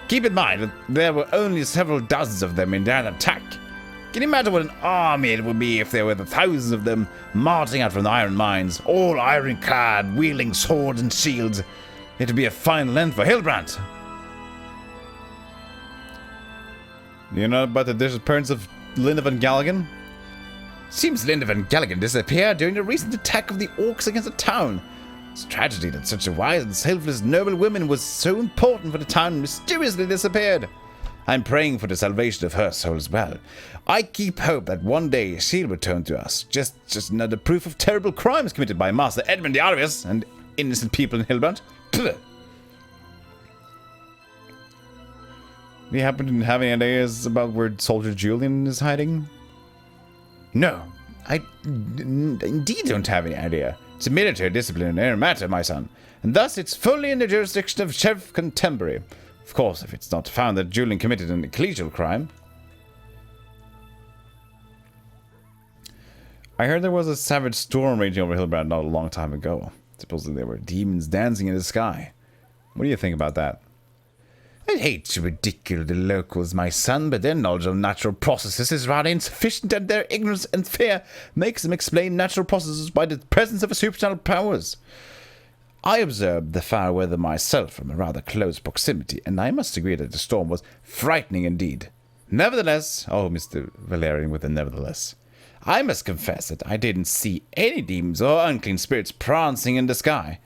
Keep in mind that there were only several dozens of them in that attack. Can you imagine what an army it would be if there were thousands of them marching out from the iron mines, all ironclad, wielding swords and shields? It would be a fine length for Hilbrand. Do you know about the disappearance of Linda van Galligan? Seems Linda van Galligan disappeared during the recent attack of the orcs against the town. It's a tragedy that such a wise and selfless noble woman was so important for the town and mysteriously disappeared. I'm praying for the salvation of her soul as well. I keep hope that one day she'll return to us. Just another proof of terrible crimes committed by Master Edmund the Arvius and innocent people in Hilbrand. Do you happen to have any ideas about where Soldier Julian is hiding? No, I indeed don't have any idea. It's a military disciplinary matter, my son, and thus it's fully in the jurisdiction of Sheriff Contemporary. Of course, if it's not found that Julian committed an ecclesial crime. I heard there was a savage storm raging over Hilbrand not a long time ago. Supposedly there were demons dancing in the sky. What do you think about that? I hate to ridicule the locals, my son, but their knowledge of natural processes is rather insufficient, and their ignorance and fear makes them explain natural processes by the presence of supernatural powers. I observed the foul weather myself from a rather close proximity, and I must agree that the storm was frightening indeed. Nevertheless, oh, Mr. Valerian with a nevertheless, I must confess that I didn't see any demons or unclean spirits prancing in the sky.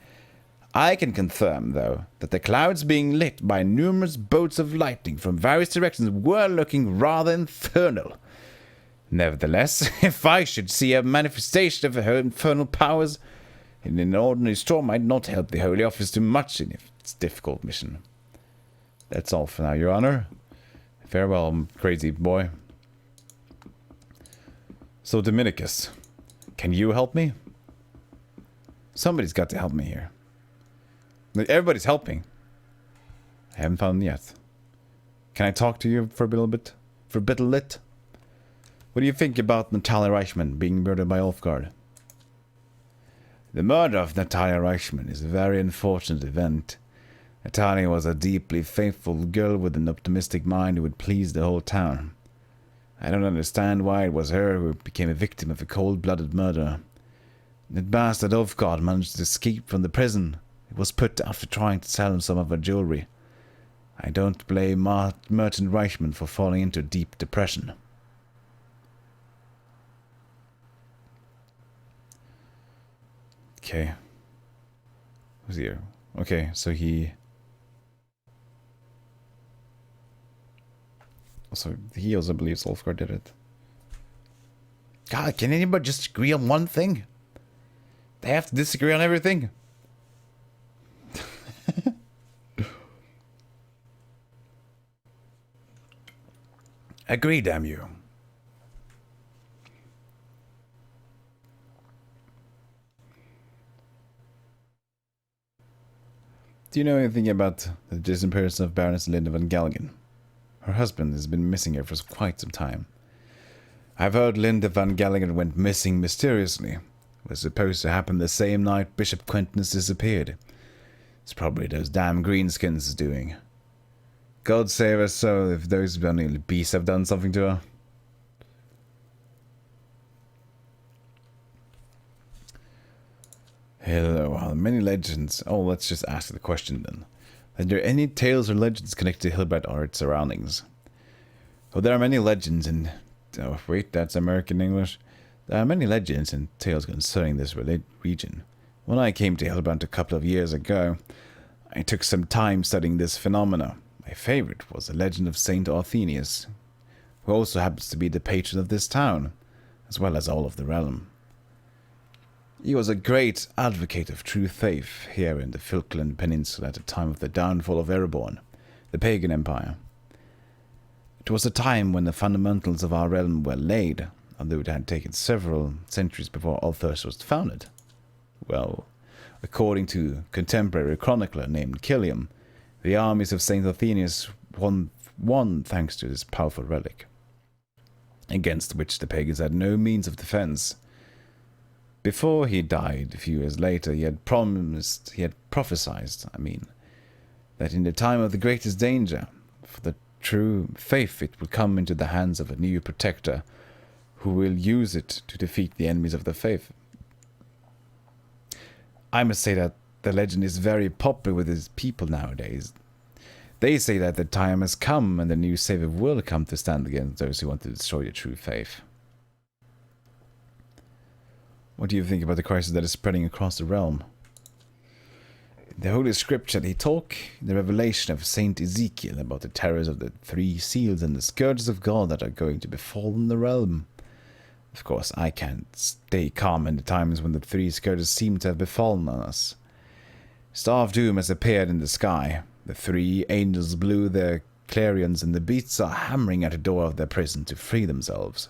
I can confirm, though, that the clouds being lit by numerous bolts of lightning from various directions were looking rather infernal. Nevertheless, if I should see a manifestation of her infernal powers in an ordinary storm, I'd not help the Holy Office too much in its difficult mission. That's all for now, Your Honor. Farewell, crazy boy. So, Dominicus, can you help me? Somebody's got to help me here. Everybody's helping. I haven't found them yet. Can I talk to you for a little bit? For a bit of lit? What do you think about Natalia Reichman being murdered by Ulfgard? The murder of Natalia Reichman is a very unfortunate event. Natalia was a deeply faithful girl with an optimistic mind who would please the whole town. I don't understand why it was her who became a victim of a cold-blooded murder. That bastard Ulfgard managed to escape from the prison. It was put after trying to sell him some of her jewelry. I don't blame Merchant Reichman for falling into deep depression. Okay. Who's here? Okay, so he also believes Ulfgar did it. God, can anybody just agree on one thing? They have to disagree on everything. Agree, damn you. Do you know anything about the disappearance of Baroness Linda van Galgen? Her husband has been missing her for quite some time. I've heard Linda van Galgen went missing mysteriously. It was supposed to happen the same night Bishop Quintus disappeared. It's probably those damn greenskins doing. God save her soul if those bunny beasts have done something to her. Hello, how many legends? Oh, let's just ask the question then. Are there any tales or legends connected to Hillbright or its surroundings? Oh, there are many legends and... Oh, wait, that's American English. There are many legends and tales concerning this region. When I came to Hillbright a couple of years ago, I took some time studying this phenomena. My favorite was the legend of Saint Arthenius, who also happens to be the patron of this town, as well as all of the realm. He was a great advocate of true faith here in the Falkland Peninsula at the time of the downfall of Erebor, the pagan empire. It was a time when the fundamentals of our realm were laid, although it had taken several centuries before Ulthurst was founded. Well, according to a contemporary chronicler named Killiam, the armies of Saint Arthenius won thanks to this powerful relic, against which the pagans had no means of defense. Before he died, a few years later, he had prophesied, that in the time of the greatest danger, for the true faith, it will come into the hands of a new protector, who will use it to defeat the enemies of the faith. I must say that the legend is very popular with his people nowadays. They say that the time has come and the new savior will come to stand against those who want to destroy the true faith. What do you think about the crisis that is spreading across the realm? In the Holy Scripture, they talk in the revelation of Saint Ezekiel about the terrors of the three seals and the scourges of God that are going to befall the realm. Of course, I can't stay calm in the times when the three scourges seem to have befallen us. Star of Doom has appeared in the sky. The three angels blew their clarions, and the beasts are hammering at the door of their prison to free themselves.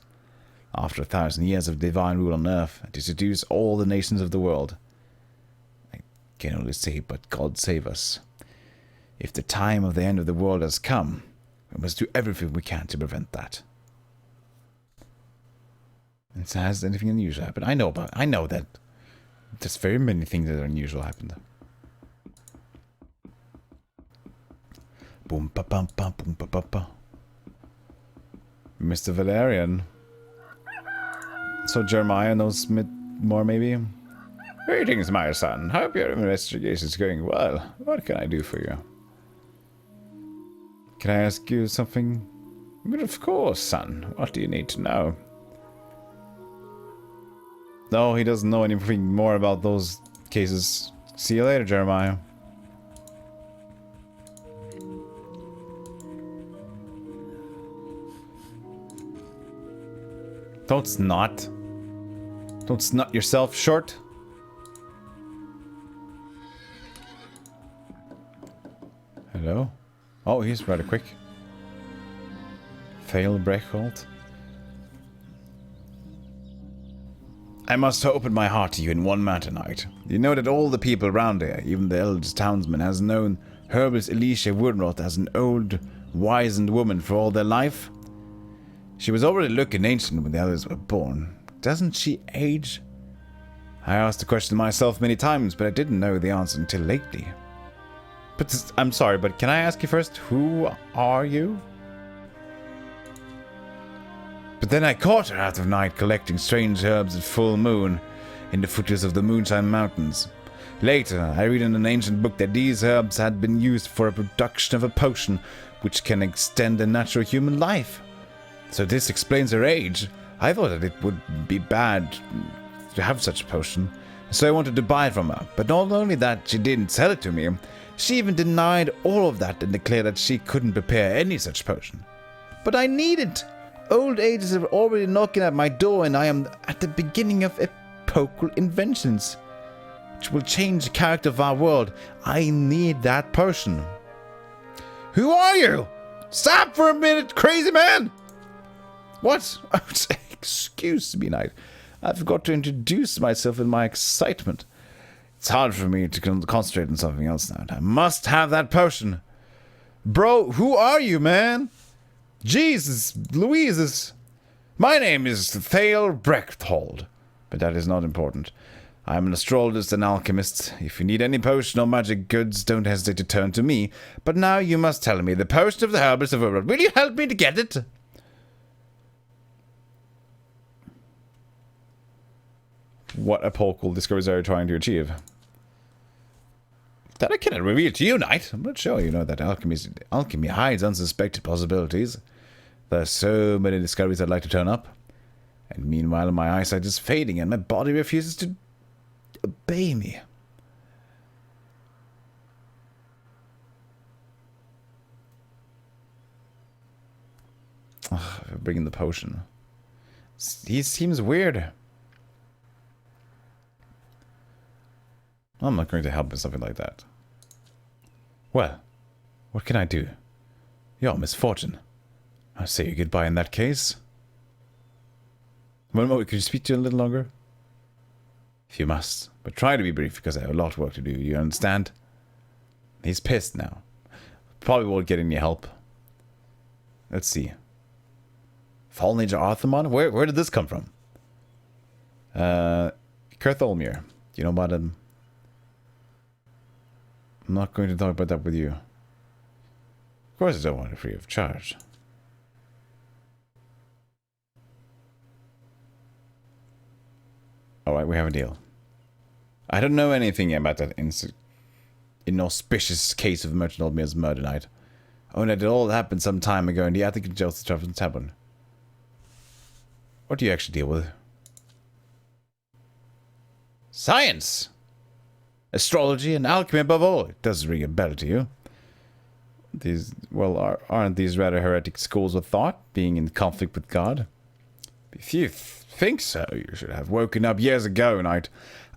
After 1,000 years of divine rule on earth, and to seduce all the nations of the world. I can only say, but God save us. If the time of the end of the world has come, we must do everything we can to prevent that. And has anything unusual happened? I know that. There's very many things that are unusual happened. Boom, ba, bum, bum, boom, ba, ba, ba. Mr. Valerian. So Jeremiah knows more, maybe? Greetings, my son. Hope your investigation is going well. What can I do for you? Can I ask you something? But of course, son. What do you need to know? No, he doesn't know anything more about those cases. See you later, Jeremiah. Don't snot. Don't snot yourself short. Hello? Oh, he's rather quick. Fail Brechthold. I must open my heart to you in one matter tonight. You know that all the people around here, even the eldest townsman, has known Herbalist Alicia Woodroth as an old, wizened woman for all their life. She was already looking ancient when the others were born. Doesn't she age? I asked the question myself many times, but I didn't know the answer until lately. But I'm sorry, but can I ask you first, who are you? But then I caught her out of night collecting strange herbs at full moon in the foothills of the Moonshine Mountains. Later, I read in an ancient book that these herbs had been used for a production of a potion which can extend the natural human life. So this explains her age. I thought that it would be bad to have such a potion, so I wanted to buy it from her. But not only that, she didn't sell it to me, she even denied all of that and declared that she couldn't prepare any such potion. But I need it! Old age is already knocking at my door, and I am at the beginning of epochal inventions, which will change the character of our world. I need that potion. Who are you? Stop for a minute, crazy man! What? Excuse me, knight. I forgot to introduce myself in my excitement. It's hard for me to concentrate on something else now. I must have that potion. Bro, who are you, man? Jesus, Louises. My name is Thale Brechthold, but that is not important. I am an astrologist and alchemist. If you need any potion or magic goods, don't hesitate to turn to me. But now you must tell me the potion of the herbalist of Uruk. Will you help me to get it? what epochal discoveries are you trying to achieve? That I cannot reveal to you, Knight. I'm not sure you know that alchemy hides unsuspected possibilities. There are so many discoveries I'd like to turn up. And meanwhile, my eyesight is fading and my body refuses to obey me. Bring in the potion. He seems weird. I'm not going to help with something like that. Well, what can I do? Your misfortune. I'll say you goodbye in that case. One moment, could you speak to you a little longer? If you must, but try to be brief because I have a lot of work to do, you understand? He's pissed now. Probably won't get any help. Let's see. Fallen Angel Arthemon? Where did this come from? Kurtholmir. Do you know about him? I'm not going to talk about that with you. Of course I don't want it free of charge. Alright, we have a deal. I don't know anything about that inauspicious case of Merchant Oldmir's murder night. Oh, that it all happened some time ago in the attic of Joseph Tavern. What do you actually deal with? Science! Astrology and alchemy above all. It does ring a bell to you. Aren't these rather heretic schools of thought, being in conflict with God? If you think so, you should have woken up years ago, Knight.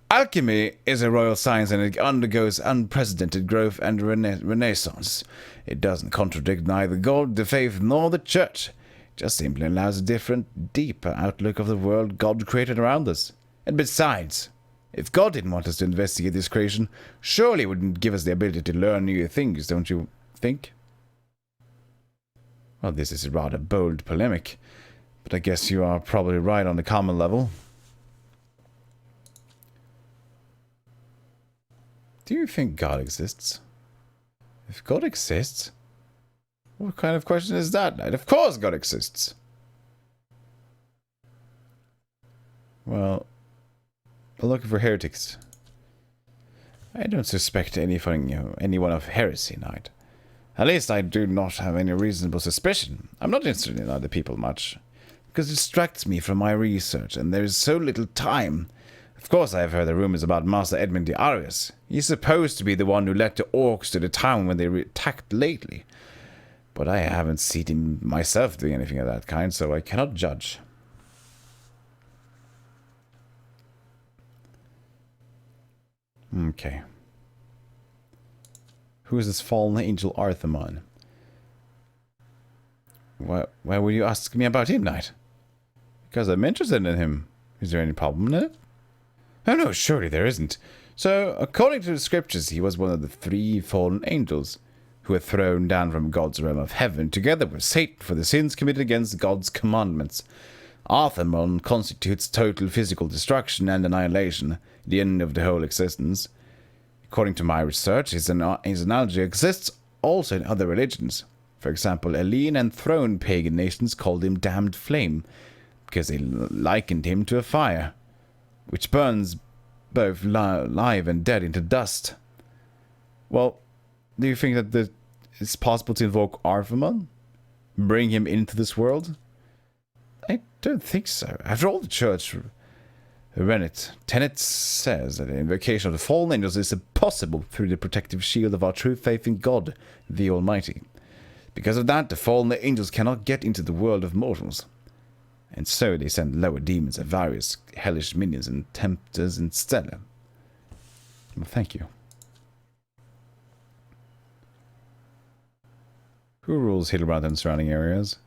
Alchemy is a royal science and it undergoes unprecedented growth and renaissance. It doesn't contradict neither God, the faith, nor the church. It just simply allows a different, deeper outlook of the world God created around us. And besides, if God didn't want us to investigate this creation, surely He wouldn't give us the ability to learn new things, don't you think? Well, this is a rather bold polemic, but I guess you are probably right on the common level. Do you think God exists? If God exists? What kind of question is that, Knight? Of course God exists! Well, we're looking for heretics. I don't suspect anyone of heresy, Knight. At least I do not have any reasonable suspicion. I'm not interested in other people much, because it distracts me from my research, and there is so little time. Of course I have heard the rumors about Master Edmund the Arius. He's supposed to be the one who led the orcs to the town when they attacked lately. But I haven't seen him myself doing anything of that kind, so I cannot judge. Okay. Who is this fallen angel Arthemon? Why would you ask me about him, Knight? Because I'm interested in him. Is there any problem in it? Oh no, surely there isn't. So, according to the scriptures, he was one of the 3 fallen angels who were thrown down from God's realm of heaven, together with Satan for the sins committed against God's commandments. Arthemon constitutes total physical destruction and annihilation, the end of the whole existence. According to my research, his analogy exists also in other religions. For example, Helene and throne pagan nations called him Damned Flame, because they likened him to a fire, which burns both live and dead into dust. Well, do you think that it's possible to invoke Arthemon? Bring him into this world? I don't think so. After all, the church Tenet says that the invocation of the fallen angels is impossible through the protective shield of our true faith in God, the Almighty. Because of that, the fallen angels cannot get into the world of mortals. And so they send lower demons and various hellish minions and tempters instead. Well, thank you. Who rules Hilbrand and surrounding areas?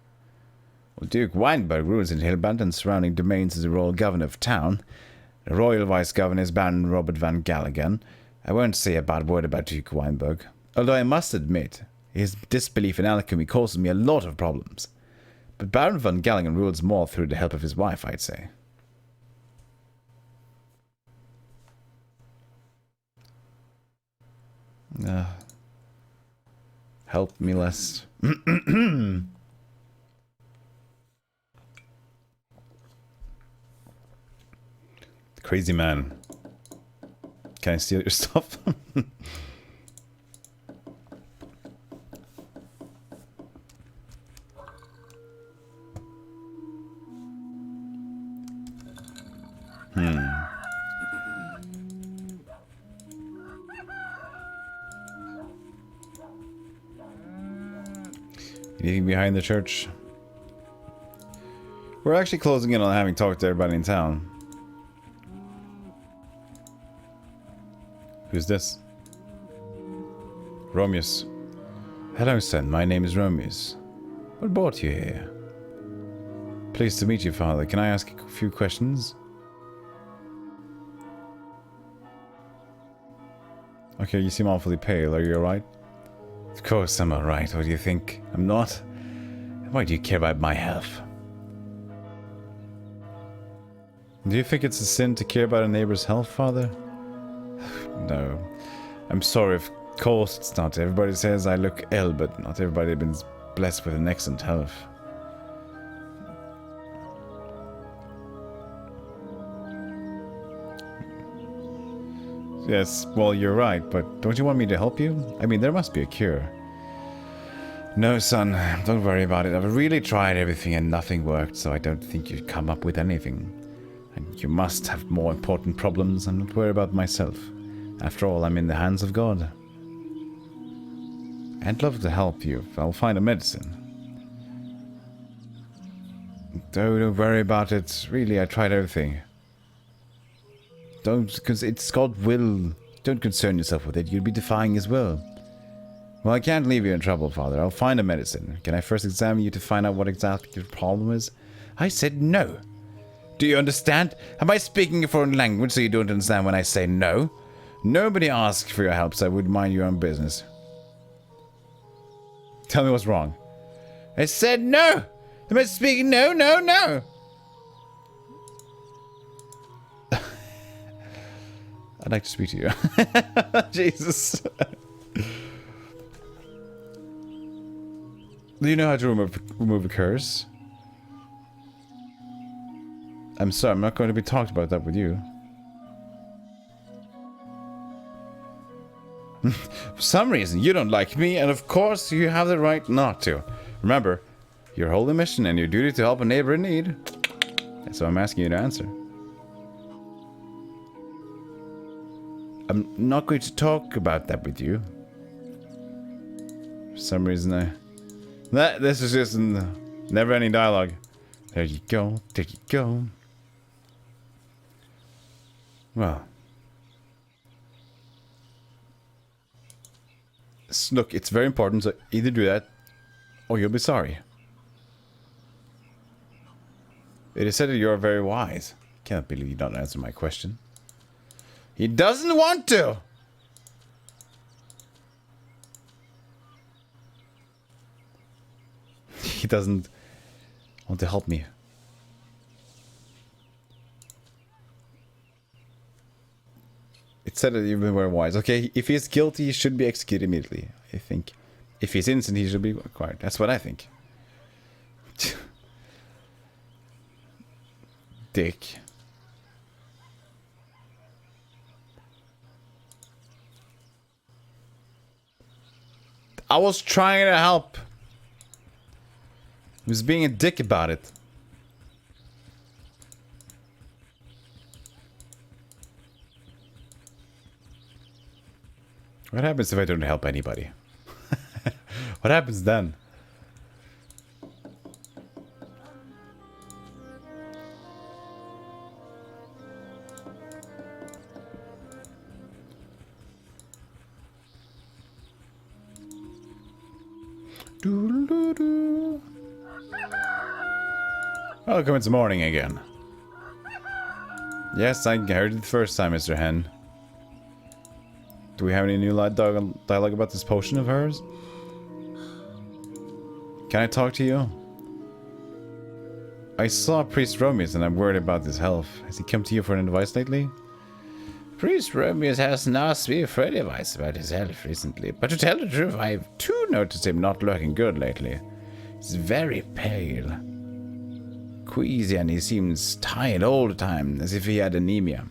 Well, Duke Weinberg rules in Hilbrand and surrounding domains as the royal governor of town. The royal vice-governor is Baron Robert van Galligan. I won't say a bad word about Duke Weinberg, although I must admit, his disbelief in alchemy causes me a lot of problems. But Baron van Galligan rules more through the help of his wife, I'd say. Help me less. The Crazy man. Can I steal your stuff? Anything behind the church? We're actually closing in on having talked to everybody in town. Who's this? Romeus. Hello, son. My name is Romeus. What brought you here? Pleased to meet you, father. Can I ask a few questions? Okay, you seem awfully pale. Are you alright? Of course I'm alright. What do you think? I'm not? Why do you care about my health? Do you think it's a sin to care about a neighbor's health, father? No. I'm sorry, of course it's not. Everybody says I look ill, but not everybody has been blessed with an excellent health. Yes, well, you're right, but don't you want me to help you? I mean, there must be a cure. No, son, don't worry about it. I've really tried everything and nothing worked, so I don't think you'd come up with anything. And you must have more important problems. I'm not worried about myself. After all, I'm in the hands of God. I'd love to help you if I'll find a medicine. Don't worry about it. Really, I tried everything. Don't, because it's God's will. Don't concern yourself with it. You'll be defying His will. Well, I can't leave you in trouble, Father. I'll find a medicine. Can I first examine you to find out what exactly your problem is? I said no. Do you understand? Am I speaking a foreign language so you don't understand when I say no? Nobody asked for your help, so I would mind your own business. Tell me what's wrong. I said no! Am I speaking? No, no, no! I'd like to speak to you. Jesus. Do you know how to remove a curse? I'm sorry, I'm not going to be talked about that with you. For some reason, you don't like me, and of course, you have the right not to. Remember, your holy mission and your duty to help a neighbor in need. That's what I'm asking you to answer. I'm not going to talk about that with you. For some reason, this is just never-ending dialogue. There you go. There you go. Well. Look, it's very important, so either do that, or you'll be sorry. It is said that you are very wise. Can't believe you don't answer my question. He doesn't want to! He doesn't want to help me. It said that you've been very wise. Okay, if he's guilty, he should be executed immediately, I think. If he's innocent, he should be acquired. That's what I think. Dick. I was trying to help. He was being a dick about it. What happens if I don't help anybody? What happens then? Welcome, it's morning again. Yes, I heard it the first time, Mr. Hen. Do we have any new dialogue about this potion of hers? Can I talk to you? I saw Priest Romeus and I'm worried about his health. Has he come to you for an advice lately? Priest Romeus hasn't asked me for any advice about his health recently, but to tell the truth, I've too noticed him not looking good lately. He's very pale. Queasy, and he seems tired all the time, as if he had anemia.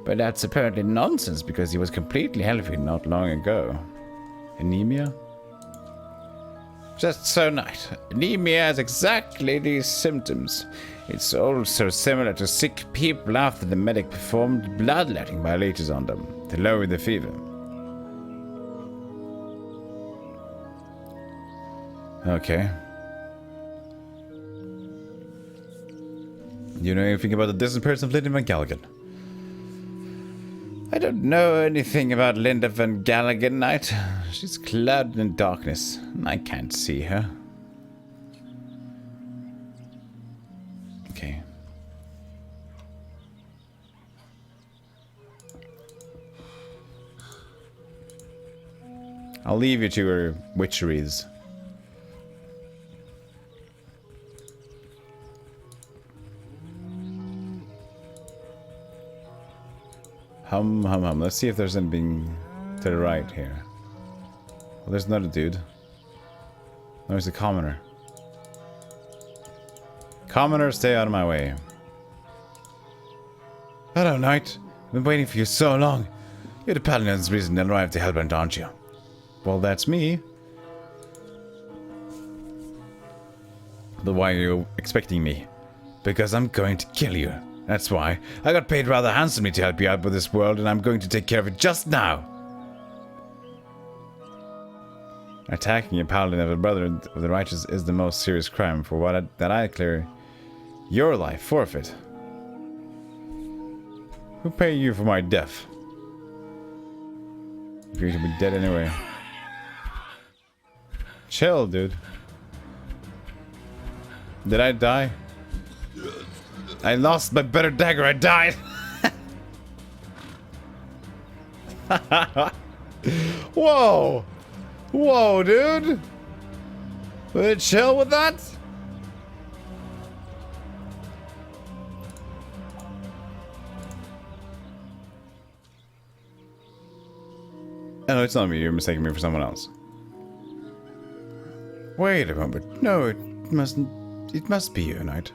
But that's apparently nonsense because he was completely healthy not long ago. Anemia? Just so nice. Anemia has exactly these symptoms. It's also similar to sick people after the medic performed bloodletting by leeches on them to lower the fever. Okay. You know anything about the distant person of Linda Van Galligan? I don't know anything about Linda Van Galligan, Knight. She's clouded in darkness, and I can't see her. Okay. I'll leave you to her witcheries. Hum. Let's see if there's anything to the right here. Well, there's another dude. There's a commoner. Commoner, stay out of my way. Hello, Knight. I've been waiting for you so long. You're the paladin's reason to arrive to Hellbrand, aren't you? Well, that's me. But why are you expecting me? Because I'm going to kill you. That's why. I got paid rather handsomely to help you out with this world, and I'm going to take care of it just now. Attacking a paladin of a brother of the righteous is the most serious crime. For what that I clear your life forfeit. Who paid you for my death? You're going to be dead anyway. Chill, dude. Did I die? I lost my better dagger, I died! Whoa! Whoa, dude! Will you chill with that? Oh, no, it's not me. You're mistaking me for someone else. Wait a moment. No, it must be you, Knight.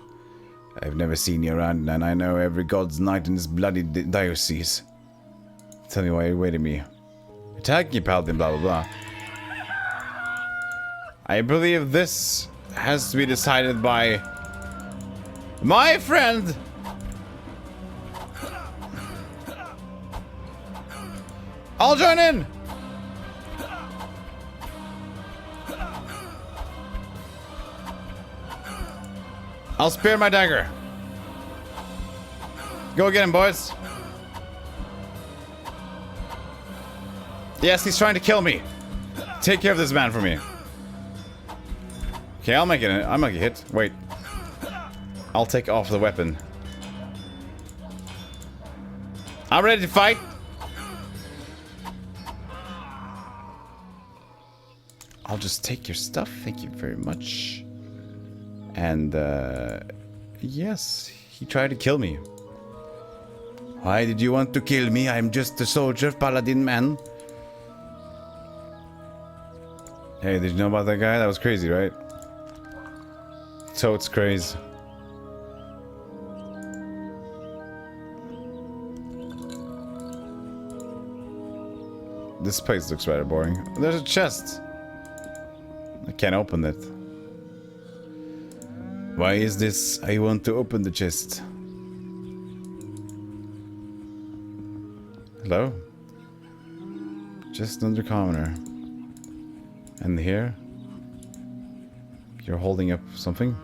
I've never seen you around, and I know every god's knight in this bloody diocese. Tell me why you waited me. Attacking you, paladin, blah blah blah. I believe this has to be decided by my friend. I'll join in. I'll spare my dagger. Go get him, boys. Yes, he's trying to kill me. Take care of this man for me. Okay, I'll make a hit. Wait. I'll take off the weapon. I'm ready to fight. I'll just take your stuff. Thank you very much. And, yes, he tried to kill me. Why did you want to kill me? I'm just a soldier, paladin man. Hey, did you know about that guy? That was crazy, right? Totes crazy. This place looks rather boring. There's a chest. I can't open it. Why is this? I want to open the chest. Hello? Just under commoner. And here? You're holding up something?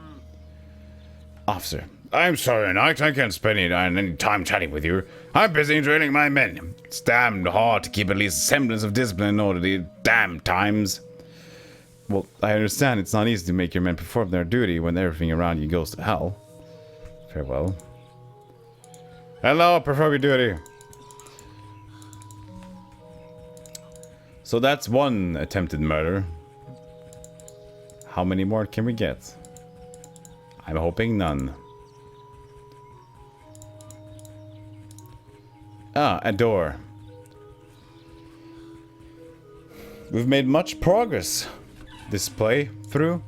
Officer. I'm sorry, Knight. I can't spend any time chatting with you. I'm busy training my men. It's damned hard to keep at least a semblance of discipline in order to damn times. Well, I understand it's not easy to make your men perform their duty when everything around you goes to hell. Farewell. Hello, perform your duty. So that's one attempted murder. How many more can we get? I'm hoping none. Ah, a door. We've made much progress. This play through.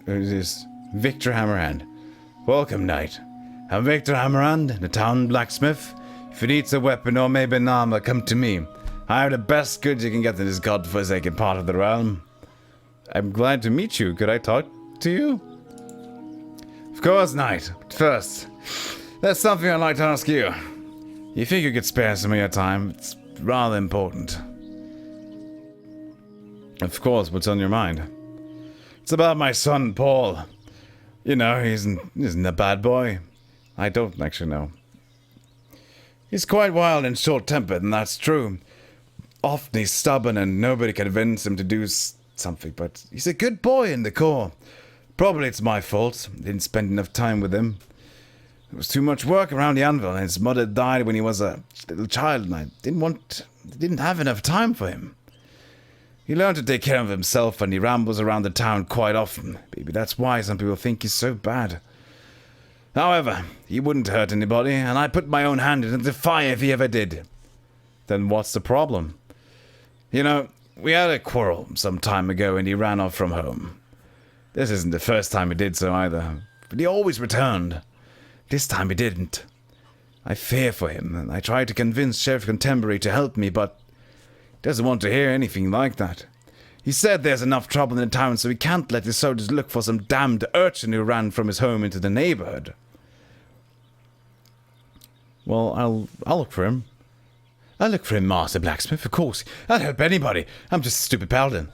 Is Victor Hammerhand. Welcome, Knight. I'm Victor Hammerhand, the town blacksmith. If you need a weapon or maybe an armor, come to me. I have the best goods you can get in this godforsaken part of the realm. I'm glad to meet you. Could I talk to you? Of course, knight. But first, there's something I'd like to ask you. You think you could spare some of your time? It's rather important. Of course, what's on your mind? It's about my son, Paul. You know, he isn't a bad boy. I don't actually know. He's quite wild and short-tempered, and that's true. Often he's stubborn and nobody can convince him to do something, but he's a good boy in the core. Probably it's my fault. I didn't spend enough time with him. There was too much work around the anvil, and his mother died when he was a little child, and I didn't have enough time for him. He learned to take care of himself, and he rambles around the town quite often. Maybe that's why some people think he's so bad. However, he wouldn't hurt anybody, and I put my own hand into the fire if he ever did. Then what's the problem? You know, we had a quarrel some time ago, and he ran off from home. This isn't the first time he did so either, but he always returned. This time he didn't. I fear for him, and I tried to convince Sheriff Contemporary to help me, but he doesn't want to hear anything like that. He said there's enough trouble in the town, so he can't let his soldiers look for some damned urchin who ran from his home into the neighborhood. Well, I'll look for him. I'll look for him, Master Blacksmith, of course. I'll help anybody. I'm just a stupid paladin.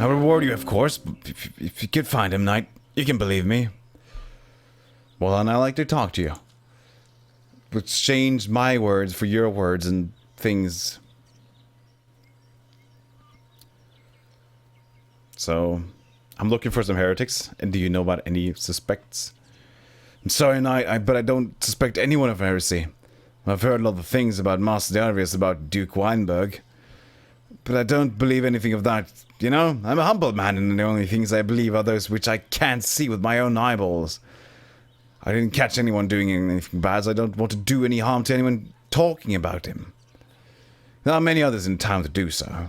I'll reward you, of course. If you could find him, knight, you can believe me. Well, then I like to talk to you. Exchange my words for your words and things. So, I'm looking for some heretics. And do you know about any suspects? I'm sorry, knight, but I don't suspect anyone of heresy. I've heard a lot of things about Master Darius, about Duke Weinberg. But I don't believe anything of that. You know, I'm a humble man, and the only things I believe are those which I can't see with my own eyeballs. I didn't catch anyone doing anything bad, so I don't want to do any harm to anyone talking about him. There are many others in town to do so.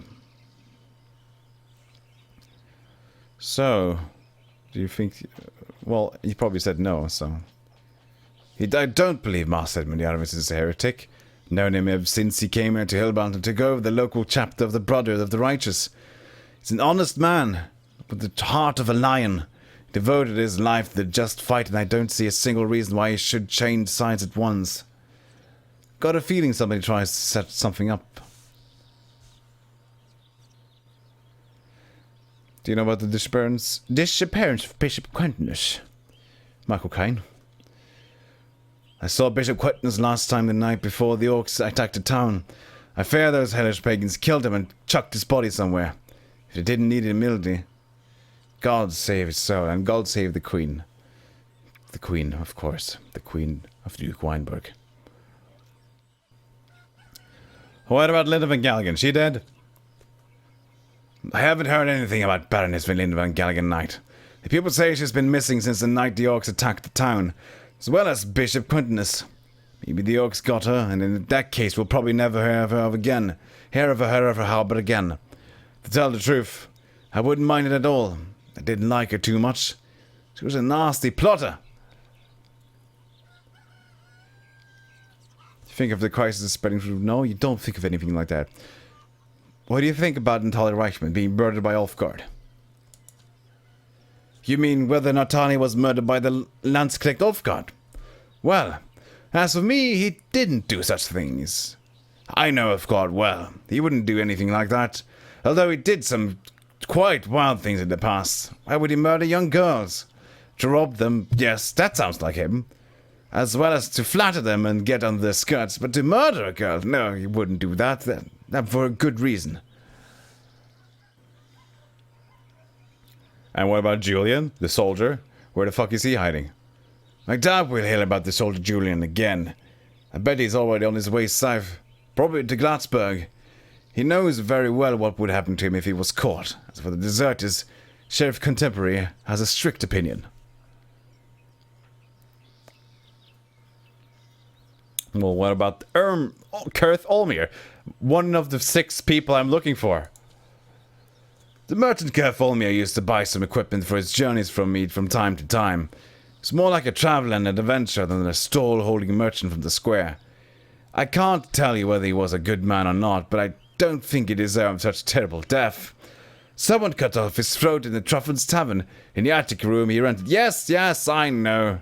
So, do you think... Well, he probably said no, so... I don't believe Master Edmund Jarvis is a heretic. Known him ever since he came here to Hillbound and took over the local chapter of the Brotherhood of the Righteous. He's an honest man, with the heart of a lion. He devoted his life to the just fight, and I don't see a single reason why he should change sides at once. Got a feeling somebody tries to set something up. Do you know about the disappearance of Bishop Quentinus? Michael Caine. I saw Bishop Quentinus last time the night before the orcs attacked the town. I fear those hellish pagans killed him and chucked his body somewhere. If they didn't need humility. God save his soul, and God save the Queen. The Queen, of course. The Queen of Duke Weinberg. What about Linda Van Galligan? She dead? I haven't heard anything about Baroness Linda Van Galligan, knight. The people say she's been missing since the night the orcs attacked the town, as well as Bishop Quentinus. Maybe the orcs got her, and in that case we'll probably never hear of her again. Hear of her but again. To tell the truth, I wouldn't mind it at all. I didn't like her too much. She was a nasty plotter. You think of the crisis spreading through? No, you don't think of anything like that. What do you think about Natalia Reichman being murdered by Ulfgard? You mean whether Natalia was murdered by the Landsknecht Ulfgard? Well, as for me, he didn't do such things. I know Ulfgard well. He wouldn't do anything like that. Although he did some quite wild things in the past. Why would he murder young girls? To rob them, yes, that sounds like him. As well as to flatter them and get under their skirts. But to murder a girl, no, he wouldn't do that. That for a good reason. And what about Julian, the soldier? Where the fuck is he hiding? I doubt we'll hear about the soldier Julian again. I bet he's already on his way south. Probably to Glatzberg. He knows very well what would happen to him if he was caught. As for the deserters, Sheriff Contemporary has a strict opinion. Well, what about Kurth Olmir? One of the 6 people I'm looking for. The merchant Kurth Olmir used to buy some equipment for his journeys from me from time to time. He's more like a traveler and an adventurer than a stall-holding merchant from the square. I can't tell you whether he was a good man or not, but I don't think he deserved such terrible death. Someone cut off his throat in the Truffin's Tavern, in the attic room he rented. Yes, yes, I know.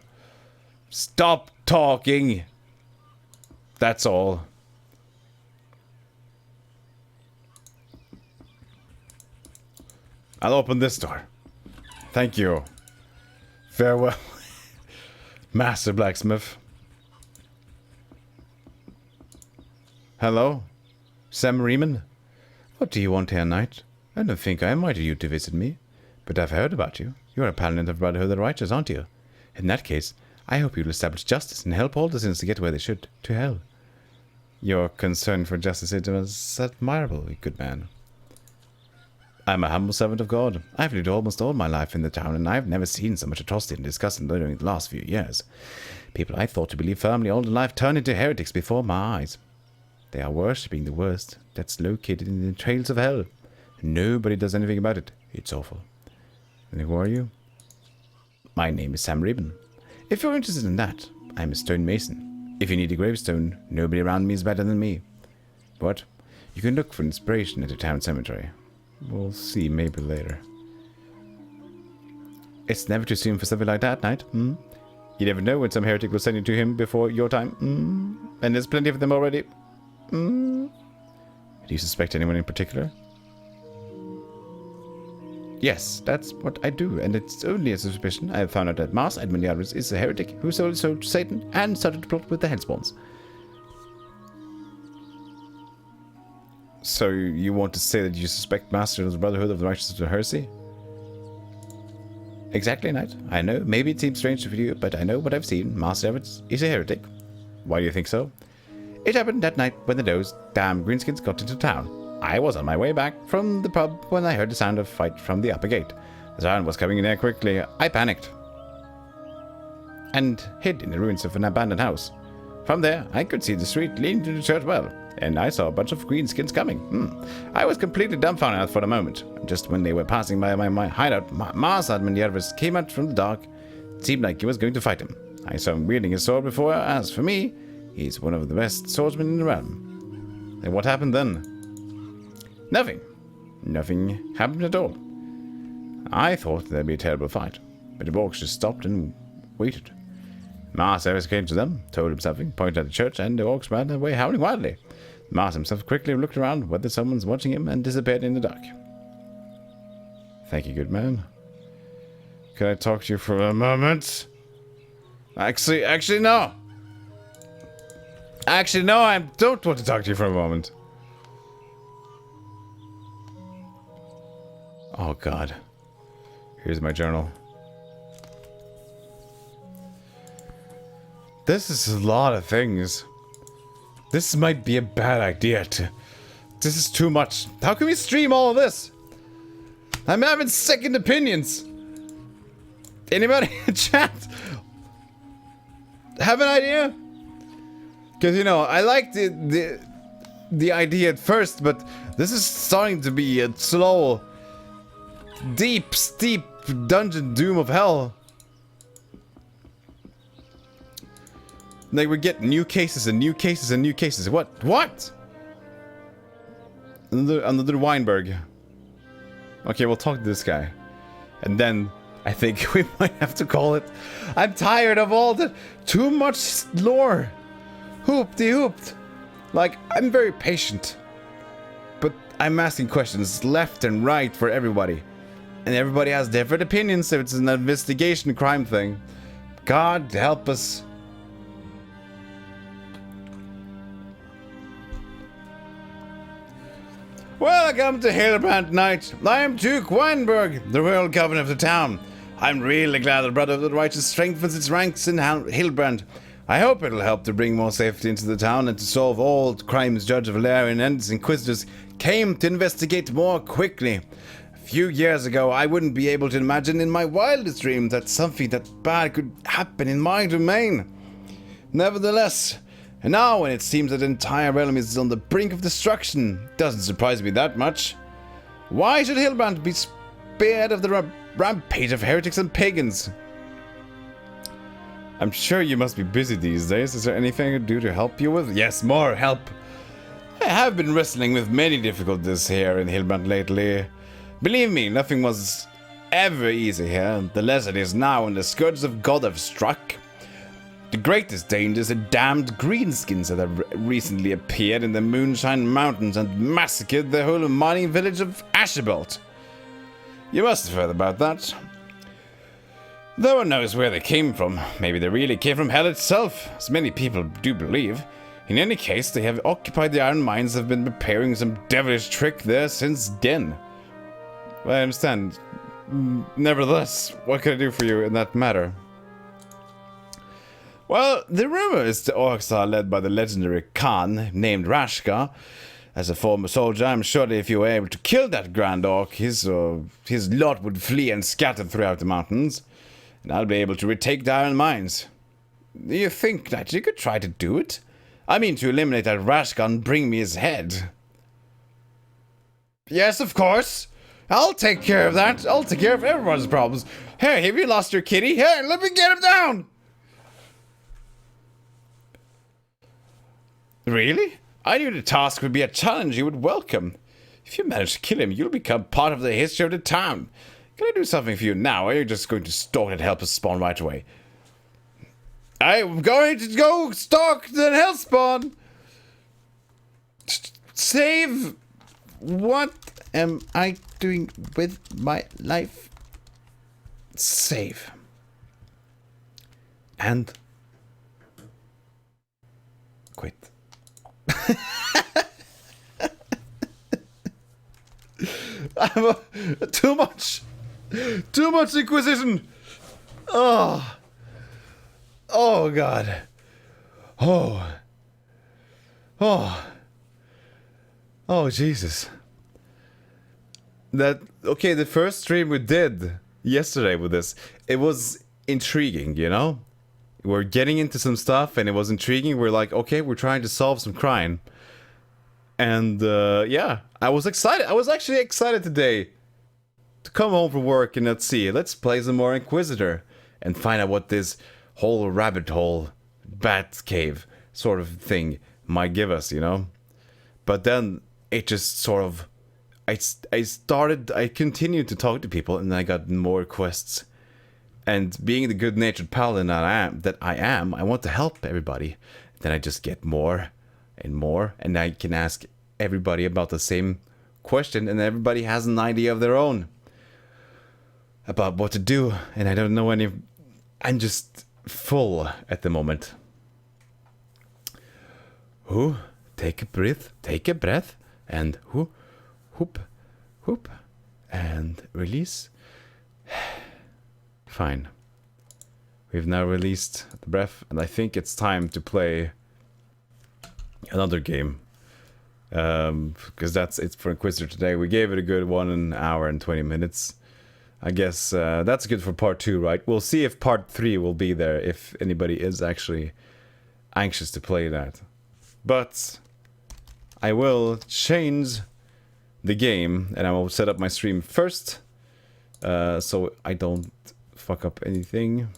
Stop talking. That's all. I'll open this door. Thank you. Farewell, Master Blacksmith. Hello, Sam Riemann. What do you want here, knight? I don't think I invited you to visit me, but I've heard about you. You're a paladin of the Brotherhood of the Righteous, aren't you? In that case, I hope you'll establish justice and help all the sinners to get where they should, to hell. Your concern for justice is admirable, good man. I'm a humble servant of God. I've lived almost all my life in the town, and I've never seen so much atrocity and disgust during the last few years. People I thought to believe firmly all their life turn into heretics before my eyes. They are worshipping the worst that's located in the trails of hell. Nobody does anything about it. It's awful. And who are you? My name is Sam Riemann. If you're interested in that, I'm a stonemason. If you need a gravestone, nobody around me is better than me. But you can look for inspiration at the town cemetery. We'll see, maybe later. It's never too soon for something like that, knight. You never know when some heretic will send you to him before your time. And there's plenty of them already. Do you suspect anyone in particular? Yes, that's what I do, and it's only a suspicion. I have found out that Mars Admoniarus is a heretic who sold his soul to Satan and started to plot with the Hellspawns. So you want to say that you suspect Master of the Brotherhood of the Righteous of the Heresy? Exactly, knight. I know, maybe it seems strange to you, but I know what I've seen. Master Everett is a heretic. Why do you think so? It happened that night when those damn greenskins got into town. I was on my way back from the pub when I heard the sound of fight from the upper gate. The sound was coming in there quickly. I panicked and hid in the ruins of an abandoned house. From there, I could see the street leading to the church well, and I saw a bunch of greenskins coming. I was completely dumbfounded for the moment. Just when they were passing by my hideout, Mars Admoniarus came out from the dark. It seemed like he was going to fight him. I saw him wielding his sword before. As for me, he's one of the best swordsmen in the realm. And what happened then? Nothing. Nothing happened at all. I thought there'd be a terrible fight, but the orcs just stopped and waited. Mars Everett came to them, told him something, pointed at the church, and the orcs ran away howling wildly. Mars himself quickly looked around whether someone's watching him and disappeared in the dark. Thank you, good man. Can I talk to you for a moment? Actually, no. Actually, no, I don't want to talk to you for a moment. Oh, God. Here's my journal. This is a lot of things. This might be a bad idea. This is too much. How can we stream all of this? I'm having second opinions. Anybody in chat have an idea? Because, you know, I like the idea at first, but this is starting to be a slow, deep, steep dungeon doom of hell. Like, we get new cases and new cases and new cases. What? What? Another Weinberg. Okay, we'll talk to this guy. And then I think we might have to call it. I'm tired of all the too much lore. Hoopty-hooped. Like, I'm very patient. But I'm asking questions left and right for everybody. And everybody has different opinions if it's an investigation crime thing. God help us. Welcome to Hilbrand Knight. I am Duke Weinberg, the royal governor of the town. I'm really glad the Brotherhood of the Righteous strengthens its ranks in Hilbrand. I hope it'll help to bring more safety into the town and to solve all crimes Judge Valerian and his Inquisitors came to investigate more quickly. A few years ago, I wouldn't be able to imagine in my wildest dreams that something that bad could happen in my domain. Nevertheless, and now when it seems that the entire realm is on the brink of destruction, doesn't surprise me that much. Why should Hilbrand be spared of the rampage of heretics and pagans? I'm sure you must be busy these days. Is there anything I can do to help you with? Yes, more help. I have been wrestling with many difficulties here in Hillbrand lately. Believe me, nothing was ever easy here. The lesson is now in the scourge of God have struck. The greatest danger is the damned greenskins that have recently appeared in the Moonshine Mountains and massacred the whole mining village of Asherbelt. You must have heard about that. No one knows where they came from. Maybe they really came from hell itself, as many people do believe. In any case, they have occupied the iron mines and have been preparing some devilish trick there since then. Well, I understand. Nevertheless, what can I do for you in that matter? Well, the rumor is the orcs are led by the legendary Khan named Rashka. As a former soldier, I'm sure that if you were able to kill that grand orc, his lot would flee and scatter throughout the mountains. And I'll be able to retake the iron mines. Do you think that you could try to do it? I mean to eliminate that Rashka and bring me his head. Yes, of course. I'll take care of that. I'll take care of everyone's problems. Hey, have you lost your kitty? Here, let me get him down! Really? I knew the task would be a challenge you would welcome. If you manage to kill him, you'll become part of the history of the town. Can I do something for you now, or are you just going to stalk and help us spawn right away? I'm going to go stalk the hellspawn! Save! What am I doing with my life? Save. And quit. Too much Inquisition. Oh God. Oh Jesus. Okay, the first stream we did yesterday with this, it was intriguing, you know? We're getting into some stuff and it was intriguing. We're like, okay, we're trying to solve some crime. And yeah, I was excited. I was actually excited today to come home from work and let's play some more Inquisitor and find out what this whole rabbit hole, bat cave sort of thing might give us, you know? But then it just sort of, I continued to talk to people and I got more quests. And being the good-natured paladin that I am, I want to help everybody. Then I just get more and more, and I can ask everybody about the same question, and everybody has an idea of their own about what to do, and I don't know any. I'm just full at the moment. Ooh, take a breath, and whoop, and release. Fine. We've now released the breath, and I think it's time to play another game. Because that's it for Inquisitor today. We gave it a good 1 hour and 20 minutes. I guess that's good for part 2, right? We'll see if part 3 will be there, if anybody is actually anxious to play that. But I will change the game, and I will set up my stream first, so I don't fuck up anything.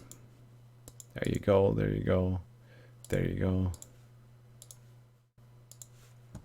There you go, there you go, there you go.